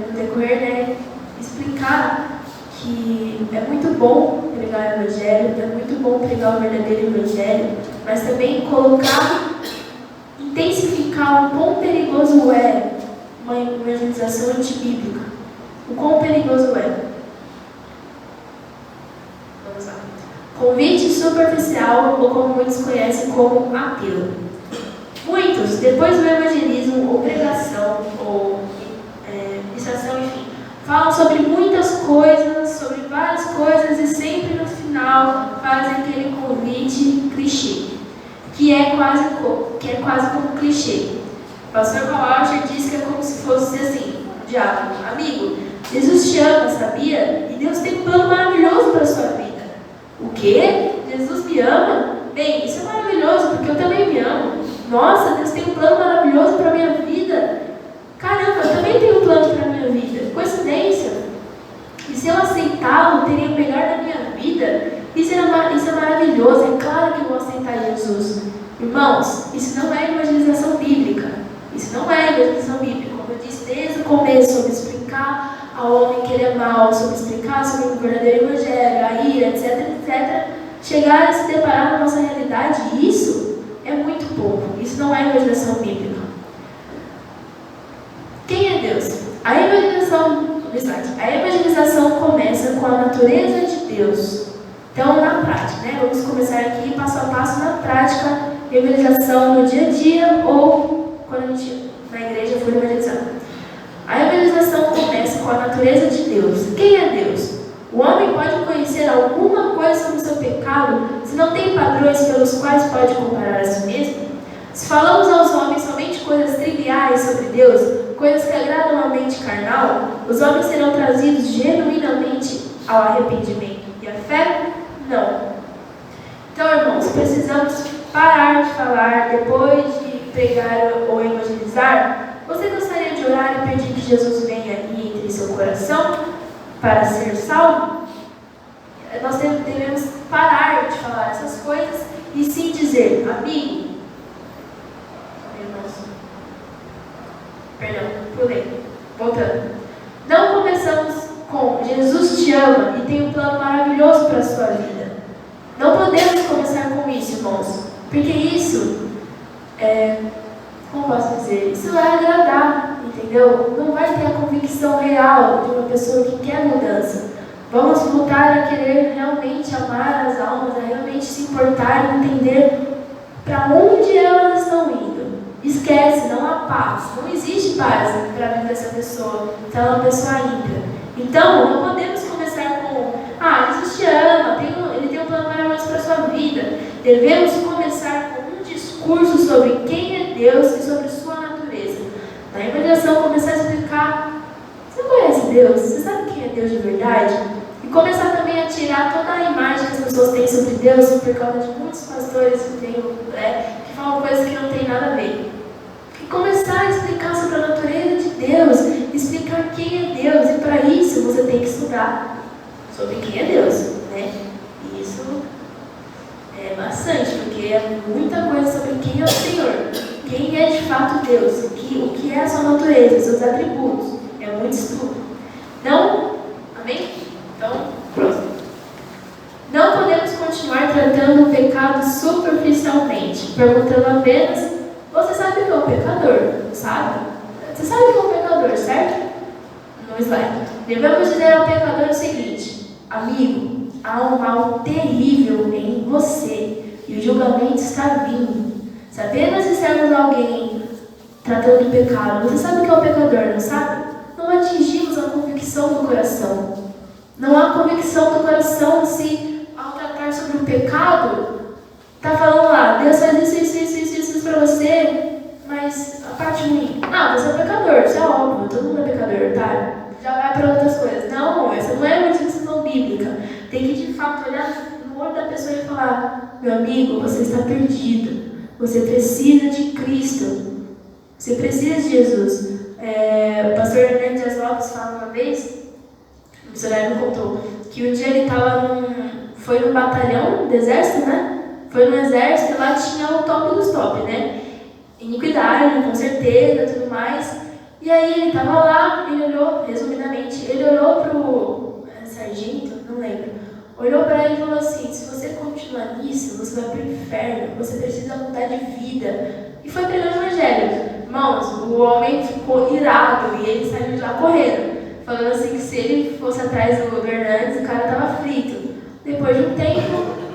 no decorrer, né, explicar que é muito bom pregar o Evangelho, é muito bom pregar o verdadeiro Evangelho, mas também intensificar o quão perigoso é uma evangelização antibíblica. O quão perigoso é. Vamos lá. Convite superficial, ou como muitos conhecem como apelo. Muitos, depois do evangelismo, ou pregação, ou ministração, enfim, falam sobre muitas coisas, sobre várias coisas, e sempre no final fazem aquele convite clichê, que é quase como clichê. O pastor Paulo disse que é como se fosse assim: diabo, amigo, Jesus te ama, sabia? E Deus tem um plano maravilhoso para a sua vida. O quê? Jesus me ama? Bem, isso é maravilhoso, porque eu também me amo. Nossa, Deus tem um plano maravilhoso para a minha vida. Caramba, eu também tenho um plano para a minha vida. Coincidência. E se eu aceitá-lo, teria o melhor da minha vida. Isso é maravilhoso. É claro que eu vou aceitar Jesus. Irmãos, isso não é evangelização bíblica. Isso não é evangelização bíblica. Como eu disse desde o começo, sobre explicar ao homem que ele é mau, sobre explicar sobre o verdadeiro evangelho, a ira, etc, etc. Chegar a se deparar na nossa realidade, isso é muito pouco. Isso não é evangelização bíblica. Quem é Deus? A evangelização começa com a natureza de Deus. Então, na prática, né? Vamos começar aqui passo a passo na prática, evangelização no dia a dia ou quando a gente na igreja for evangelizar. A evangelização começa com a natureza de Deus. Quem é Deus? O homem pode conhecer alguma coisa sobre o seu pecado se não tem padrões pelos quais pode comparar a si mesmo? Se falamos aos homens somente coisas triviais sobre Deus, coisas que agradam a mente carnal, os homens serão trazidos genuinamente ao arrependimento. E a fé? Não. Então, irmãos, precisamos parar de falar depois de pregar ou evangelizar. Você gostaria de orar e pedir que Jesus venha e entre em seu coração para ser salvo? Nós devemos parar de falar essas coisas e sim dizer, amigo, perdão, pulei, voltando. Não começamos com Jesus te ama e tem um plano maravilhoso para a sua vida. Não podemos começar com isso, irmãos, porque isso como posso dizer? Isso vai agradar, entendeu? Não vai ter a convicção real de uma pessoa que quer mudança. Vamos voltar a querer realmente amar as almas, a realmente se importar e entender para onde elas estão indo. Esquece, não há paz. Não existe paz para a vida dessa pessoa, se ela é uma pessoa ímpia. Então, não podemos começar com Jesus te ama, ele tem um plano maravilhoso para a sua vida. Devemos começar com um discurso sobre quem é Deus e sobre sua natureza. Na evangelização, começar a explicar, você conhece Deus? Você sabe quem é Deus de verdade? E começar também a tirar toda a imagem que as pessoas têm sobre Deus, por causa de muitos pastores que falam coisas que não tem nada a ver. E começar a explicar sobre a natureza de Deus, explicar quem é Deus, e para isso você tem que estudar sobre quem é Deus, né? E isso é bastante, porque é muita coisa sobre quem é o Senhor, quem é de fato Deus, o que é a sua natureza, seus atributos, é muito estudo. Não, amém? Então, próximo. Não podemos continuar tratando o pecado superficialmente, perguntando apenas, você sabe o que é um pecador? Sabe? Você sabe o que é um pecador, certo? No slide. Devemos dizer ao pecador o seguinte, amigo, há um mal terrível em você e o julgamento está vindo. Se apenas dissermos a alguém tratando do pecado, você sabe o que é um pecador, não sabe? Não atingimos a convicção do coração. Não há convicção do coração se, ao tratar sobre o pecado, está falando lá, Deus faz isso para você, mas a parte ruim, você é pecador, isso é óbvio, todo mundo é pecador, tá? Já vai para outras coisas. Não, essa não é uma discussão bíblica. Tem que de fato olhar no olho da pessoa e falar, meu amigo, você está perdido, você precisa de Cristo, você precisa de Jesus. O pastor Hernandes Dias Lopes fala uma vez, o missionário me contou, que um dia ele foi num batalhão do exército, né? Foi no exército e lá tinha o top dos top, né? Iniquidade, com certeza, tudo mais. E aí ele estava lá, ele olhou, resumidamente, ele olhou pro sargento, não lembro, olhou para ele e falou assim, se você continuar nisso, você vai para o inferno, você precisa mudar de vida. E foi pregando o evangelho. Irmãos, o homem ficou irado e ele saiu de lá correndo, falando assim que se ele fosse atrás do Hernandes, o cara estava frito. Depois de um tempo,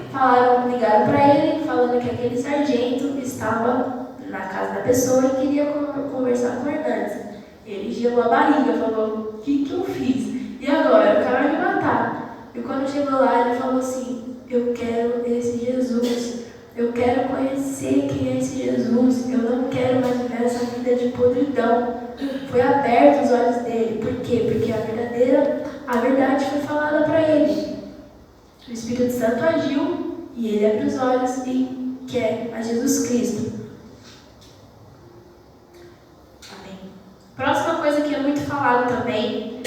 ligaram para ele, falando que aquele sargento estava na casa da pessoa e queria conversar com o Hernandes. Ele gelou a barriga, falou, o que eu fiz? E agora? O cara vai me matar. E quando chegou lá, ele falou assim, eu quero esse Jesus, eu quero conhecer quem é esse Jesus, eu não quero mais viver essa vida de podridão. Foi aberto os olhos dele. Por quê? Porque a verdade foi falada para ele. O Espírito Santo agiu e ele abre os olhos e quer a Jesus Cristo. Amém. Próxima coisa que é muito falado também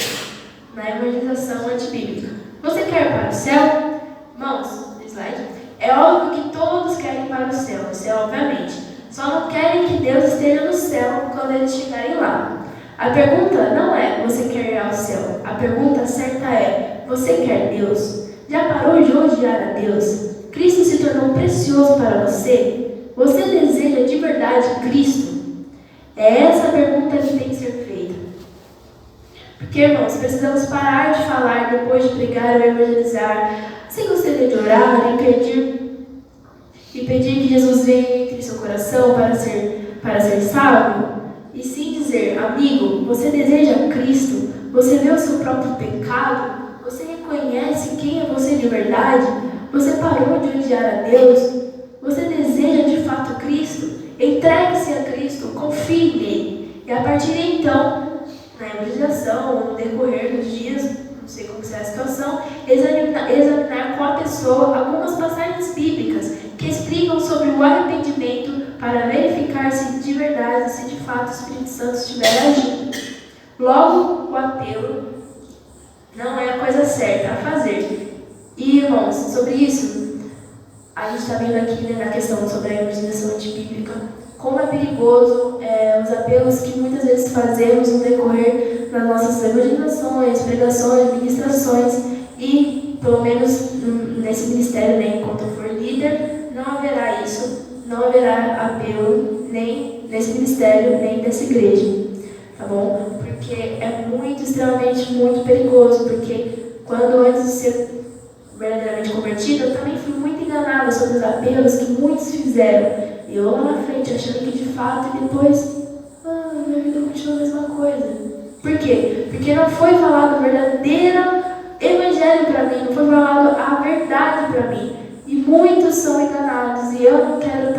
na evangelização antibíblica. Você quer ir para o céu? Irmãos, slide. É óbvio que todos querem ir para o céu, isso é obviamente. Só não querem que Deus esteja no céu quando eles chegarem lá. A pergunta não é, você quer ir ao céu? A pergunta certa é, você quer Deus? Já parou de odiar a Deus? Cristo se tornou precioso para você? Você deseja de verdade Cristo? É essa a pergunta que tem que ser feita. Porque, irmãos, precisamos parar de falar depois de pregar ou evangelizar, sem gostaria de orar e pedir que Jesus venha entre seu coração para ser salvo. E sim dizer, amigo, você deseja Cristo? Você vê o seu próprio pecado? Você reconhece quem é você de verdade? Você parou de odiar a Deus? Você deseja de fato Cristo? Entregue-se a Cristo, confie nele. E a partir de então, na evangelização ou no decorrer dos dias, não sei como será a situação, examinar com a pessoa algumas passagens bíblicas que explicam sobre o arrependimento para verificar se de verdade, se de fato o Espírito Santo estiver agindo. Logo, o apelo não é a coisa certa a fazer. E, irmãos, sobre isso, a gente está vendo aqui, né, na questão sobre a evangelização antibíblica, como é perigoso os apelos que muitas vezes fazemos no decorrer das nossas evangelizações, pregações, ministrações, e, pelo menos nesse ministério, né, enquanto eu for líder, não haverá isso, não haverá apelo nem nesse ministério, nem dessa igreja, tá bom? Porque é extremamente muito perigoso, porque quando antes de ser verdadeiramente convertida, eu também fui muito enganada sobre os apelos que muitos fizeram. E eu lá na frente, achando que de fato, e depois, minha vida continua a mesma coisa. Por quê? Porque não foi falado o verdadeiro evangelho para mim, não foi falado a verdade para mim. E muitos são enganados, e eu não quero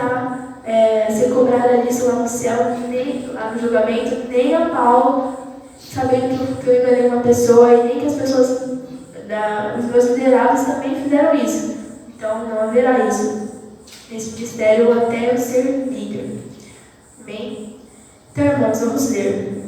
ser cobrada disso lá no céu, nem lá no julgamento, nem a Paulo, sabendo que eu enganei uma pessoa, e nem que as pessoas, os meus liderados também fizeram isso. Então não haverá isso nesse ministério até eu ser líder. Amém? Então, irmãos, vamos ler.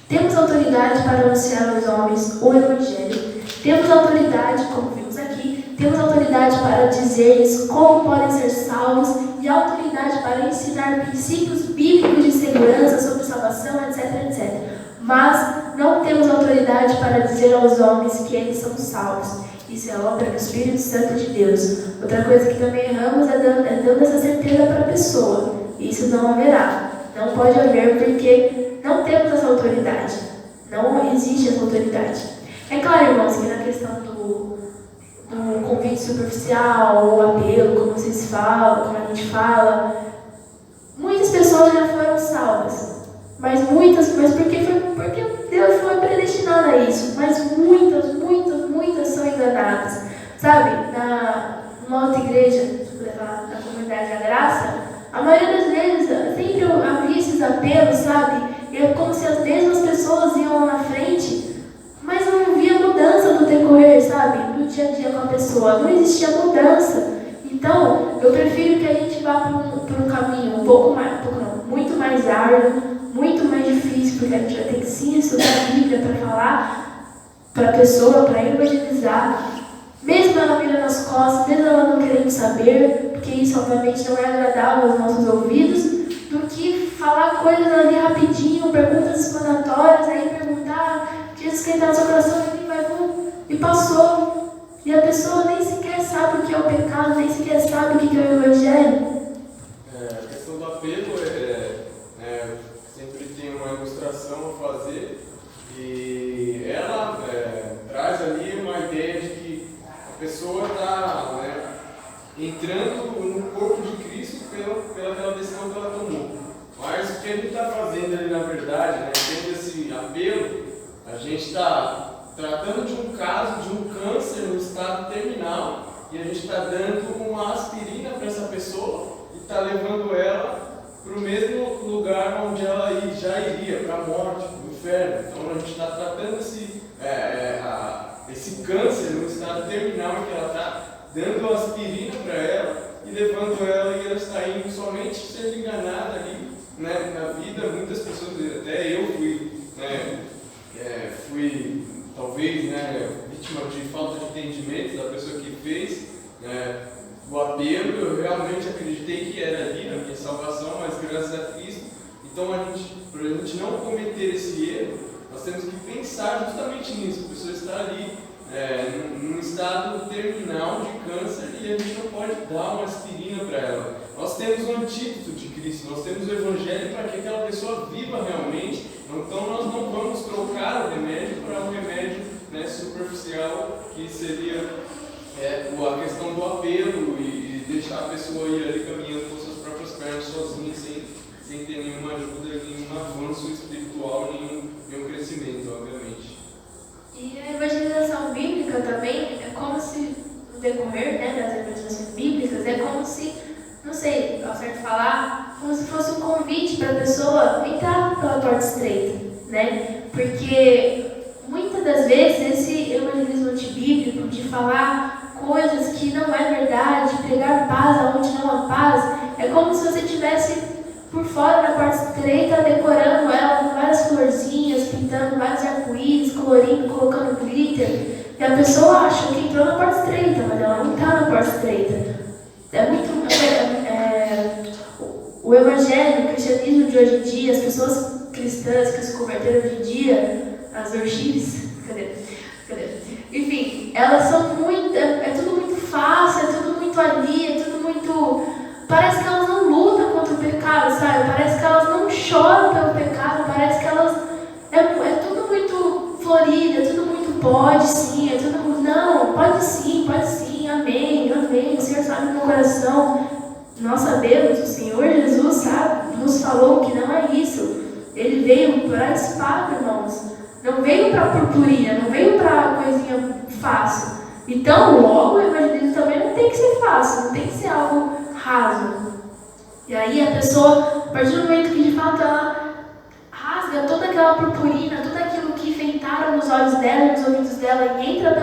Temos autoridade para anunciar aos homens o Evangelho. Temos autoridade, como vimos aqui, temos autoridade para dizer-lhes como podem ser salvos e autoridade para ensinar princípios bíblicos de segurança sobre salvação, etc, etc. Mas não temos autoridade para dizer aos homens que eles são salvos. Isso é obra do Espírito Santo de Deus. Outra coisa que também erramos é dando essa certeza para a pessoa. Isso não haverá. Não pode haver porque não temos essa autoridade. Não existe essa autoridade. É claro, irmãos, que na questão do convite superficial, ou apelo, como vocês falam, como a gente fala, muitas pessoas já foram salvas. Mas porque Deus foi predestinado a isso. Mas muitas são enganadas. Sabe, numa outra igreja, na comunidade da graça, a maioria das vezes sempre havia esses apelos, sabe? E é como se as mesmas pessoas iam lá na frente, mas não havia mudança no decorrer, sabe? No dia a dia com a pessoa. Não existia mudança. Então, eu prefiro que a gente vá por um caminho muito mais árduo, muito mais difícil, porque a gente vai ter que sim estudar a Bíblia para falar para a pessoa, para evangelizar, mesmo ela virando as costas, mesmo ela não querendo saber, porque isso obviamente não é agradável aos nossos ouvidos, do que falar coisas ali rapidinho, perguntas explanatórias, aí perguntar, Jesus quer entrar no seu coração, e passou. E a pessoa nem sequer sabe o que é o pecado, nem sequer sabe o que é o Evangelho. A questão do apelo sempre tem uma ilustração a fazer, e ela traz ali uma ideia de que a pessoa está entrando no corpo de Cristo pela decisão que ela tomou. Mas o que a gente está fazendo ali na verdade, tendo esse apelo, a gente está tratando de um caso de um câncer no estado terminal, e a gente está dando uma aspirina para essa pessoa e está levando ela para o mesmo lugar onde ela já iria, para a morte, para o inferno. Então a gente está tratando esse câncer no estado terminal em que ela está, dando aspirina para ela e levando ela e ela está indo somente sendo enganada ali, né, na vida. Muitas pessoas, até eu fui talvez, né, vítima de falta de entendimento da pessoa que fez o apelo. Eu realmente acreditei que era ali na minha salvação, mas graças a Cristo. Então, para a gente não cometer esse erro, nós temos que pensar justamente nisso. A pessoa está ali num estado terminal de câncer e a gente não pode dar uma aspirina para ela. Nós temos o antídoto de Cristo, nós temos o Evangelho para que aquela pessoa viva realmente. Então nós não vamos trocar o remédio para um remédio, né, superficial, que seria a questão do apelo e deixar a pessoa ir ali caminhando com suas próprias pernas sozinha, sem ter nenhuma ajuda, nenhum avanço espiritual, nenhum crescimento, obviamente. E a evangelização bíblica também é como se, no decorrer, né, das evangelizações bíblicas, é como se, não sei, ao certo falar, como se fosse um convite para a pessoa entrar pela porta estreita, né? Porque muitas das vezes esse evangelismo antibíblico de falar coisas que não é verdade, pregar paz onde não há paz, é como se você tivesse por fora da porta estreita, decorando ela com várias florzinhas, pintando vários arco-íris, colorindo, colocando glitter. E a pessoa acha que entrou na porta estreita, mas ela não está na porta estreita. O evangelho, o cristianismo de hoje em dia, as pessoas cristãs que se converteram hoje em dia, as orchives, cadê? Enfim, elas são muito, é tudo muito fácil, é tudo muito ali, é tudo muito... Parece que elas não lutam contra o pecado, sabe? Parece que elas não choram pelo pecado, parece que elas... É tudo muito florido, é tudo muito pode sim, é tudo muito... Não, pode sim, amém, o Senhor sabe no meu coração. Nós sabemos, o Senhor Jesus sabe, nos falou que não é isso. Ele veio para a espada, irmãos. Não veio para a purpurina, não veio para coisinha fácil. Então, logo, o evangelismo também não tem que ser fácil, não tem que ser algo raso. E aí a pessoa, a partir do momento que de fato ela rasga toda aquela purpurina, tudo aquilo que enfeitaram nos olhos dela, nos ouvidos dela, e entra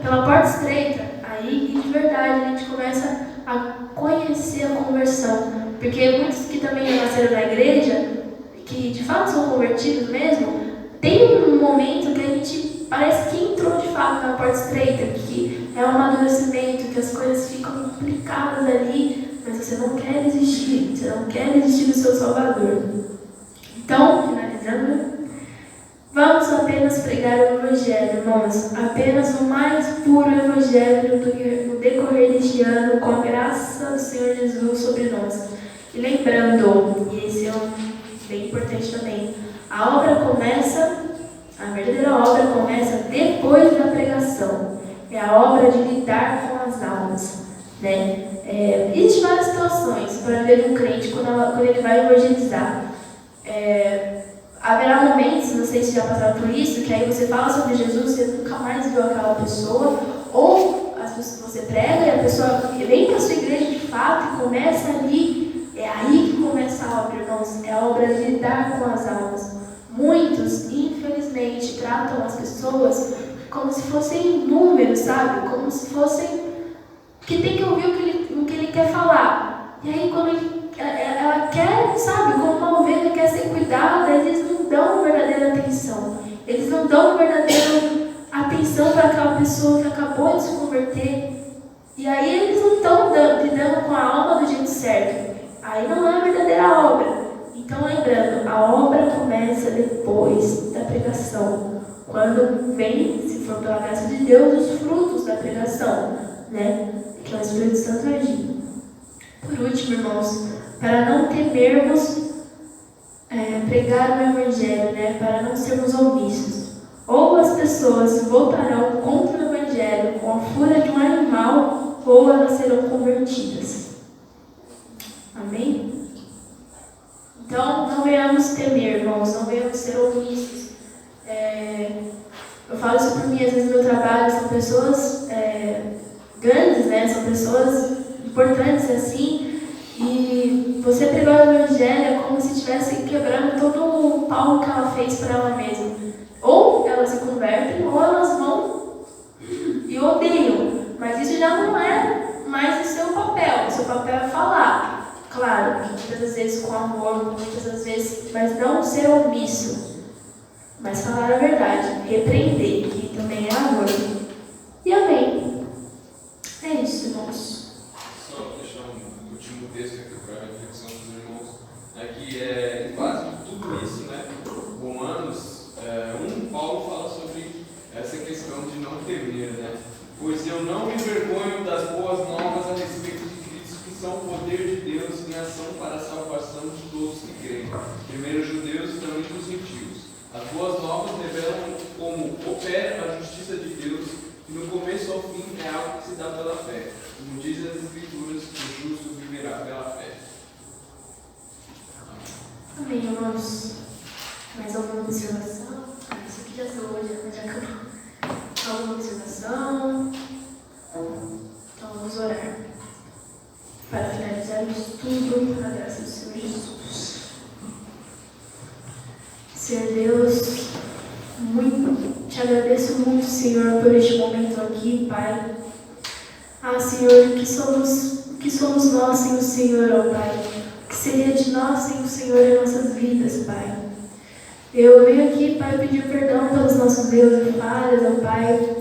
pela porta estreita, aí de verdade a gente começa a conhecer a conversão. Porque muitos que também nasceram na igreja, que de fato são convertidos mesmo, tem um momento que a gente parece que entrou de fato na porta estreita, que é um amadurecimento, que as coisas ficam complicadas ali, mas você não quer desistir, você não quer desistir do seu Salvador. Então, finalizando, vamos apenas pregar o Evangelho, irmãos, apenas o mais puro Evangelho no decorrer deste ano, com a graça do Senhor Jesus sobre nós. E lembrando, e esse é bem importante também, a verdadeira obra começa depois da pregação. É a obra de lidar com as almas, né? Existem várias situações para a vida de um crente quando ele vai evangelizar. Haverá momentos, não sei se já passaram por isso, que aí você fala sobre Jesus, você nunca mais viu aquela pessoa, ou você prega e a pessoa vem para a sua igreja de fato e começa ali. É aí que começa a obra, irmãos. É a obra de lidar com as almas. Muitos, infelizmente, tratam as pessoas como se fossem números, sabe? Como se fossem... que tem que ouvir o que ele quer falar. E aí, quando ela quer, sabe? Como uma ovelha quer ser cuidada, eles não dão verdadeira atenção. Eles não dão verdadeira atenção para aquela pessoa que acabou de se converter. E aí, eles não estão lidando com a alma do jeito certo. Aí não é a verdadeira obra. Então, lembrando, a obra começa depois da pregação. Quando vem, se for pela graça de Deus, os frutos da pregação, né? Que é o Espírito Santo agindo. Por último, irmãos, para não temermos pregar o Evangelho, né? Para não sermos omissos. Ou as pessoas voltarão contra o Evangelho com a fúria de um animal, ou elas serão convertidas. Amém? Então, não venhamos temer, irmãos, não venhamos ser omissos. Eu falo isso por mim, às vezes no meu trabalho, são pessoas grandes, né? São pessoas importantes assim, e você pregar o Evangelho é como se estivesse quebrando todo o pau que ela fez para ela mesma. Ou elas se convertem, ou elas vão e odeiam. Mas isso já não é vezes com amor, muitas das vezes, mas não ser omisso, mas falar a verdade, repreender, que também é amor. E amém. É isso, irmãos. Só deixar um último texto aqui para a reflexão dos irmãos. Aqui é em base de tudo isso, né? Romanos 1, Paulo fala sobre essa questão de não temer, né? Pois eu não me envergonho das boas novas a respeito de Cristo, que são o poder de Deus em ação para a salvação de todos que creem, primeiro os judeus e também os gentios. As boas novas revelam como opera a justiça de Deus, e no começo ao fim é algo que se dá pela fé. Como diz as Escrituras, o justo viverá pela fé. Amém, irmãos. Mais alguma observação? Isso aqui já sou hoje, já acabou. Alguma observação? Então vamos orar. Para finalizar o estudo, a graça do Senhor Jesus. Senhor Deus, te agradeço muito, Senhor, por este momento aqui, Pai. Senhor, que somos nós sem o Senhor, ó Pai. O que seria de nós sem o Senhor em nossas vidas, Pai? Eu venho aqui, Pai, pedir perdão pelos nossos erros e falhas, ó Pai.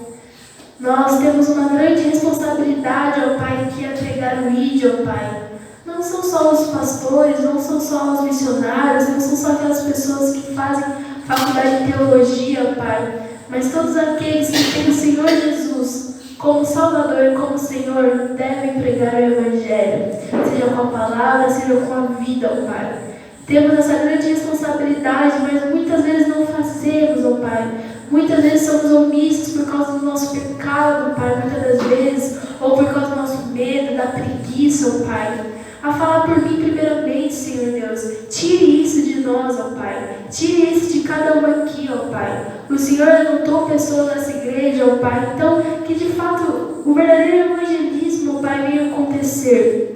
Nós temos uma grande responsabilidade, ó Pai, que é pregar o ID, ó Pai. Não são só os pastores, não são só os missionários, não são só aquelas pessoas que fazem faculdade de teologia, Pai, mas todos aqueles que têm o Senhor Jesus como Salvador e como Senhor devem pregar o Evangelho, seja com a palavra, seja com a vida, ó Pai. Temos essa grande responsabilidade, mas muitas vezes não fazemos, ó Pai. Muitas vezes somos omissos por causa do nosso pecado, Pai, muitas das vezes, ou por causa do nosso medo, da preguiça, ó Pai. A falar por mim primeiramente, Senhor Deus. Tire isso de nós, ó Pai. Tire isso de cada um aqui, ó Pai. O Senhor levantou pessoas nessa igreja, ó Pai. Então, que de fato o verdadeiro evangelismo, ó Pai, venha acontecer.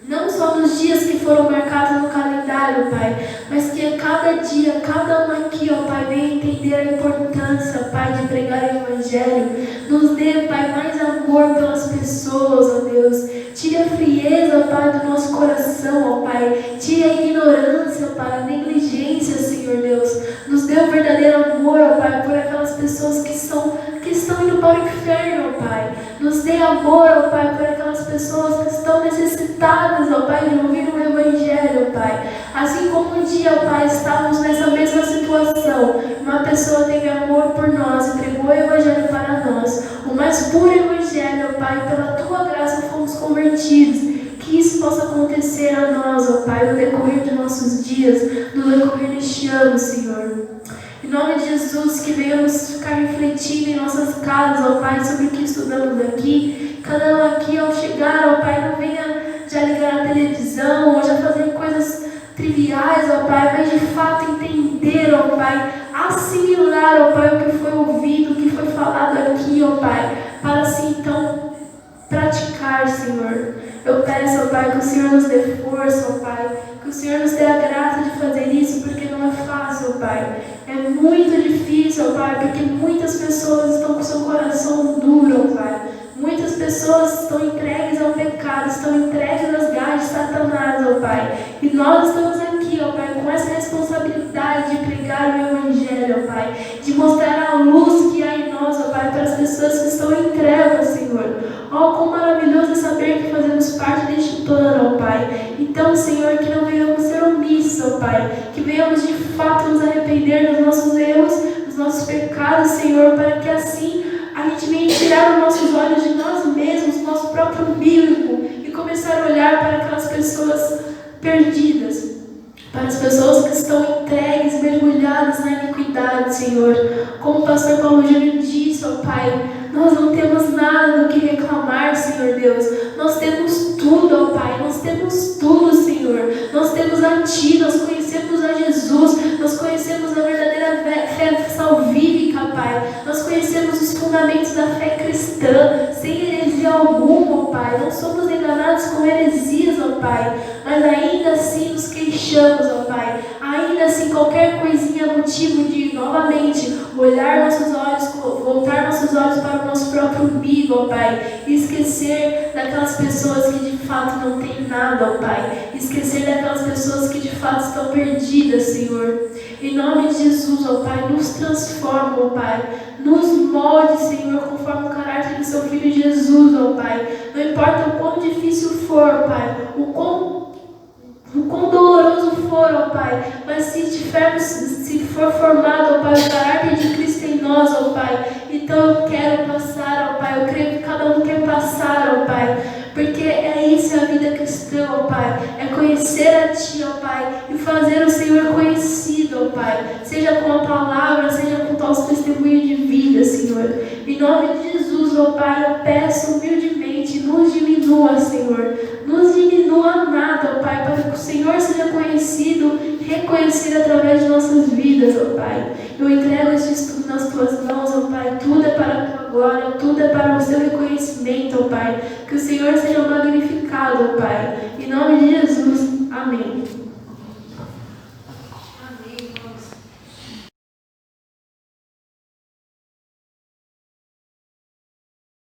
Não só nos dias que foram marcados no calendário, Pai, mas que a cada dia, cada um aqui, ó Pai, venha entender a importância, Pai, de pregar o Evangelho. Nos dê, Pai, mais amor pelas pessoas, ó Deus. Tire a frieza, Pai, do nosso coração, ó Pai. Tire a ignorância, Pai, a negligência, Senhor Deus. Nos dê o verdadeiro amor, ó Pai, por aquelas pessoas que estão indo para o inferno, ó Pai. Nos dê amor, ó Pai, por aquelas pessoas que estão necessitadas, ó Pai, de ouvir o Evangelho, ó Pai. Assim como um dia, ó Pai, estávamos nessa mesma situação. Uma pessoa teve amor por nós, entregou o Evangelho para nós. O mais puro Evangelho, ó Pai, pela Tua graça fomos convertidos. Que isso possa acontecer a nós, ó Pai, no decorrer de nossos dias, no decorrer deste ano, Senhor. Em nome de Jesus, que venhamos ficar refletindo em nossas casas, ó Pai, sobre o que estudamos aqui. Cada um aqui, ao chegar, ó Pai, não venha já ligar a televisão ou já fazer coisas triviais, ó Pai, mas de fato entender, ó Pai, assimilar, ó Pai, o que foi ouvido, o que foi falado aqui, ó Pai, para assim então praticar, Senhor. Eu peço, ó Pai, que o Senhor nos dê força, ó Pai, que o Senhor nos dê a graça de fazer isso, porque não é fácil, ó Pai. É muito difícil, ó Pai, porque muitas pessoas estão com seu coração duro, ó Pai. Muitas pessoas estão entregues ao pecado, estão entregues às garras de Satanás, ó Pai. E nós estamos aqui, ó Pai, com essa responsabilidade de pregar o Evangelho, ó Pai. De mostrar a luz que há em nós, ó Pai, para as pessoas que estão em trevas, Senhor. Ó, quão maravilhoso é saber que fazemos parte deste plano, ó Pai. Então, Senhor, que não venhamos ser omissos, ó Pai. Que venhamos de fato nos arrepender dos nossos erros, dos nossos pecados, Senhor, para que assim a gente venha tirar os nossos olhos de nós mesmos, do nosso próprio umbigo, e começar a olhar para aquelas pessoas perdidas, para as pessoas que estão entregues, mergulhadas na iniquidade, Senhor. Como o pastor Paulo Júnior disse, ó Pai, nós não temos nada do que reclamar, Senhor Deus. Nós temos tudo, ó Pai, nós temos tudo, Senhor. Nós temos a Ti, nós conhecemos a Jesus, nós conhecemos a verdadeira fé salvífica, Pai. Nós conhecemos os fundamentos da fé cristã, sem heresia alguma, ó Pai. Não somos enganados com heresias, ó Pai, mas ainda assim nos queixamos, ó Pai. Ainda assim, qualquer coisinha é motivo de, novamente, olhar nossos olhos, voltar nossos olhos para o nosso próprio umbigo, ó Pai. Esquecer daquelas pessoas que de fato não têm nada, ó Pai. Esquecer daquelas pessoas que de fato estão perdidas, Senhor. Em nome de Jesus, ó Pai, nos transforma, ó Pai. Nos molde, Senhor, conforme o caráter do seu Filho Jesus, ó Pai. Não importa o quão difícil for, Pai, o quão doloroso for, ó Pai, mas se for formado, ó Pai, o caráter de Cristo em nós, ó Pai, então eu quero passar, ó Pai, eu creio que cada um quer passar, ó Pai, porque é isso a vida cristã, ó Pai, é conhecer a Ti, ó Pai, e fazer o Senhor conhecido, ó Pai, seja com a palavra, seja com o nosso testemunho de vida, Senhor. Em nome de Jesus, ó Pai, eu peço humildemente, nos diminua, Senhor, nos diminua nada, ó Pai, para que o Senhor seja conhecido, reconhecido através de nossas vidas, ó Pai. Eu entrego este estudo nas Tuas mãos, ó Pai, tudo é para a Tua glória, tudo é para o Seu reconhecimento, ó Pai, que o Senhor seja magnificado, ó Pai.